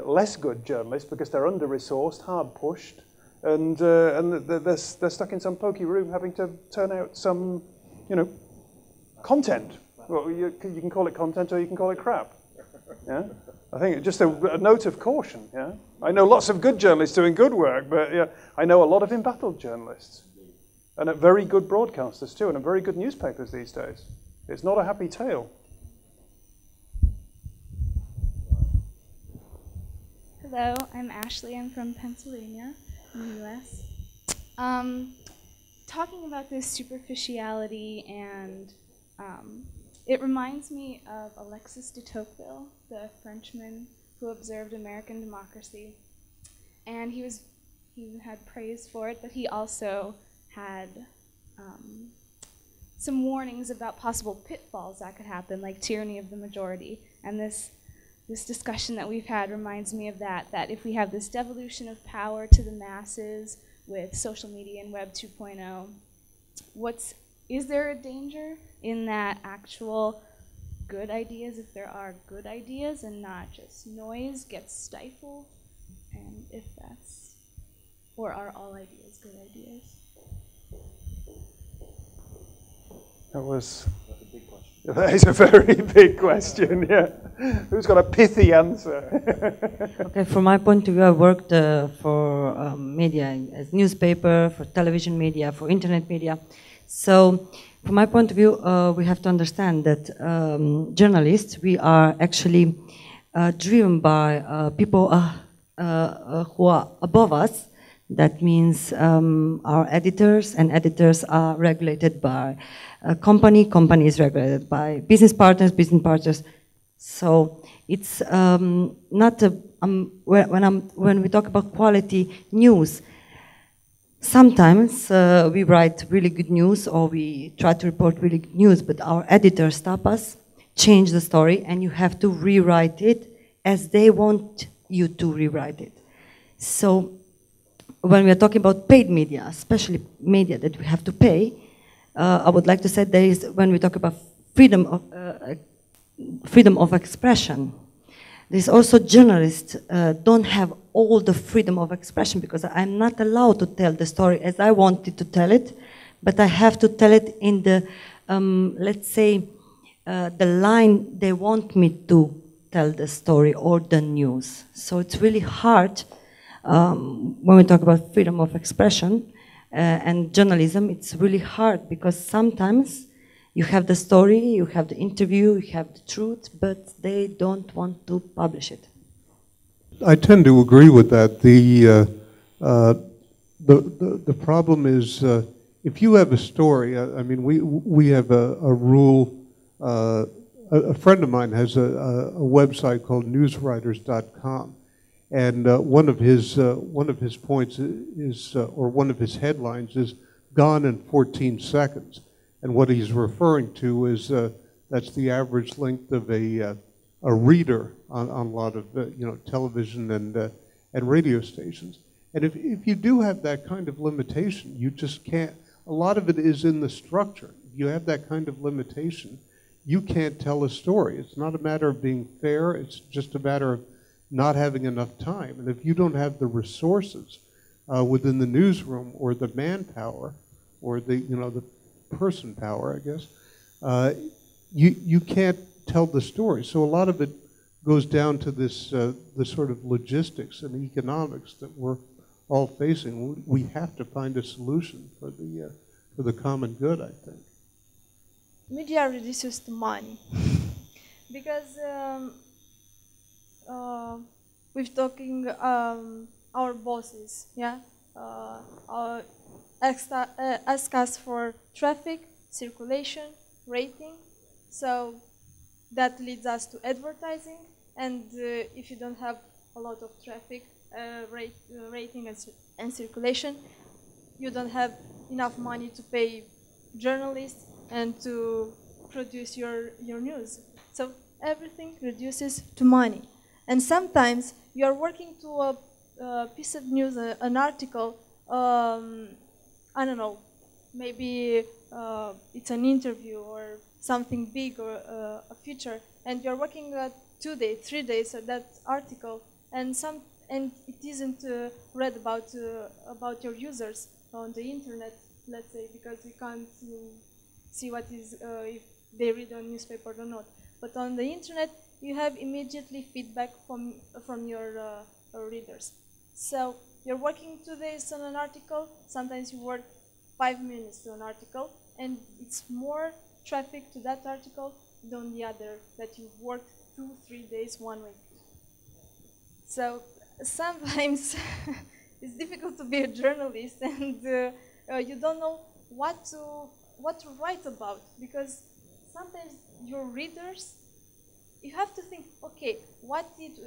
less good journalists because they're under-resourced, hard-pushed, and they're stuck in some pokey room having to turn out some, content. Well, you can call it content or you can call it crap. Yeah, I think just a note of caution. Yeah, I know lots of good journalists doing good work, but yeah, I know a lot of embattled journalists, and very good broadcasters too, and very good newspapers these days. It's not a happy tale. Hello, I'm Ashley. I'm from Pennsylvania in the US. Talking about this superficiality, and it reminds me of Alexis de Tocqueville, the Frenchman who observed American democracy. And he had praise for it, but he also had some warnings about possible pitfalls that could happen, like tyranny of the majority. And this discussion that we've had reminds me of that if we have this devolution of power to the masses with social media and Web 2.0, is there a danger in that actual good ideas, if there are good ideas and not just noise, gets stifled? And if that's, or are all ideas good ideas? That's a big question. That is a very big question, yeah. Who's got a pithy answer? Okay, from my point of view, I worked for media as newspaper, for television media, for internet media. So, from my point of view, we have to understand that journalists, we are actually driven by people who are above us. That means our editors, and editors are regulated by a company is regulated by business partners. So it's not a, when we talk about quality news, sometimes we write really good news or we try to report really good news, but our editors stop us, change the story, and you have to rewrite it as they want you to rewrite it. So when we are talking about paid media, especially media that we have to pay, I would like to say there is, when we talk about freedom of expression, there's also journalists don't have all the freedom of expression because I'm not allowed to tell the story as I wanted to tell it but I have to tell it in the, let's say, the line they want me to tell the story or the news. So it's really hard when we talk about freedom of expression and journalism. It's really hard because sometimes you have the story, you have the interview, you have the truth, but they don't want to publish it. I tend to agree with that. The problem is if you have a story. I mean, we have a rule. A friend of mine has a website called newswriters.com, and one of his points is, or one of his headlines is, "Gone in 14 seconds." And what he's referring to is that's the average length of a reader on a lot of television and radio stations. And if you do have that kind of limitation, you just can't. A lot of it is in the structure. If you have that kind of limitation, you can't tell a story. It's not a matter of being fair. It's just a matter of not having enough time. And if you don't have the resources within the newsroom or the manpower or the person power, I guess, you can't tell the story. So a lot of it goes down to this the sort of logistics and economics that we're all facing. We have to find a solution for the common good, I think. Media reduces to money because we're talking our bosses, yeah, ask us for traffic, circulation, rating, so that leads us to advertising, and if you don't have a lot of traffic, rating and circulation, you don't have enough money to pay journalists and to produce your news. So everything reduces to money. And sometimes you are working to a piece of news, an article, I don't know, maybe it's an interview or something big or a feature, and you're working 2 days, 3 days on that article, and it isn't read about your users on the internet, let's say, because we can't see what is if they read a newspaper or not. But on the internet, you have immediately feedback from your readers. So you're working 2 days on an article. Sometimes you work 5 minutes to an article, and it's more traffic to that article than the other that you worked 2-3 days, 1 week. So sometimes it's difficult to be a journalist, and you don't know what to write about, because sometimes your readers, you have to think, okay, what it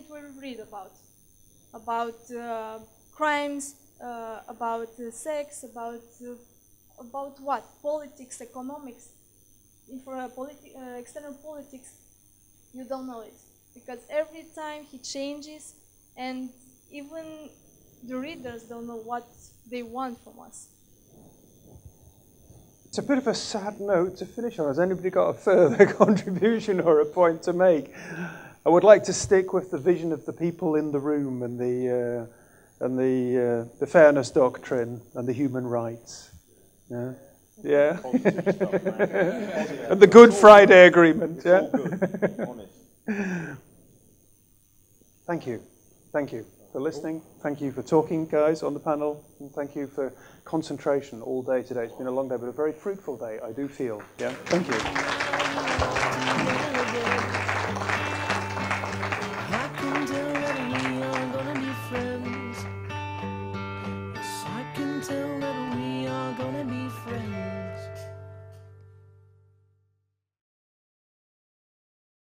will read about crimes, about sex, about what, politics, economics. For external politics, you don't know it, because every time he changes, and even the readers don't know what they want from us. It's a bit of a sad note to finish on. Has anybody got a further contribution or a point to make? I would like to stick with the vision of the people in the room and the fairness doctrine and the human rights. Yeah. Yeah. And the Good Friday Agreement. Yeah. Thank you. Thank you for listening. Thank you for talking, guys, on the panel. And thank you for concentration all day today. It's been a long day, but a very fruitful day, I do feel. Yeah. Thank you.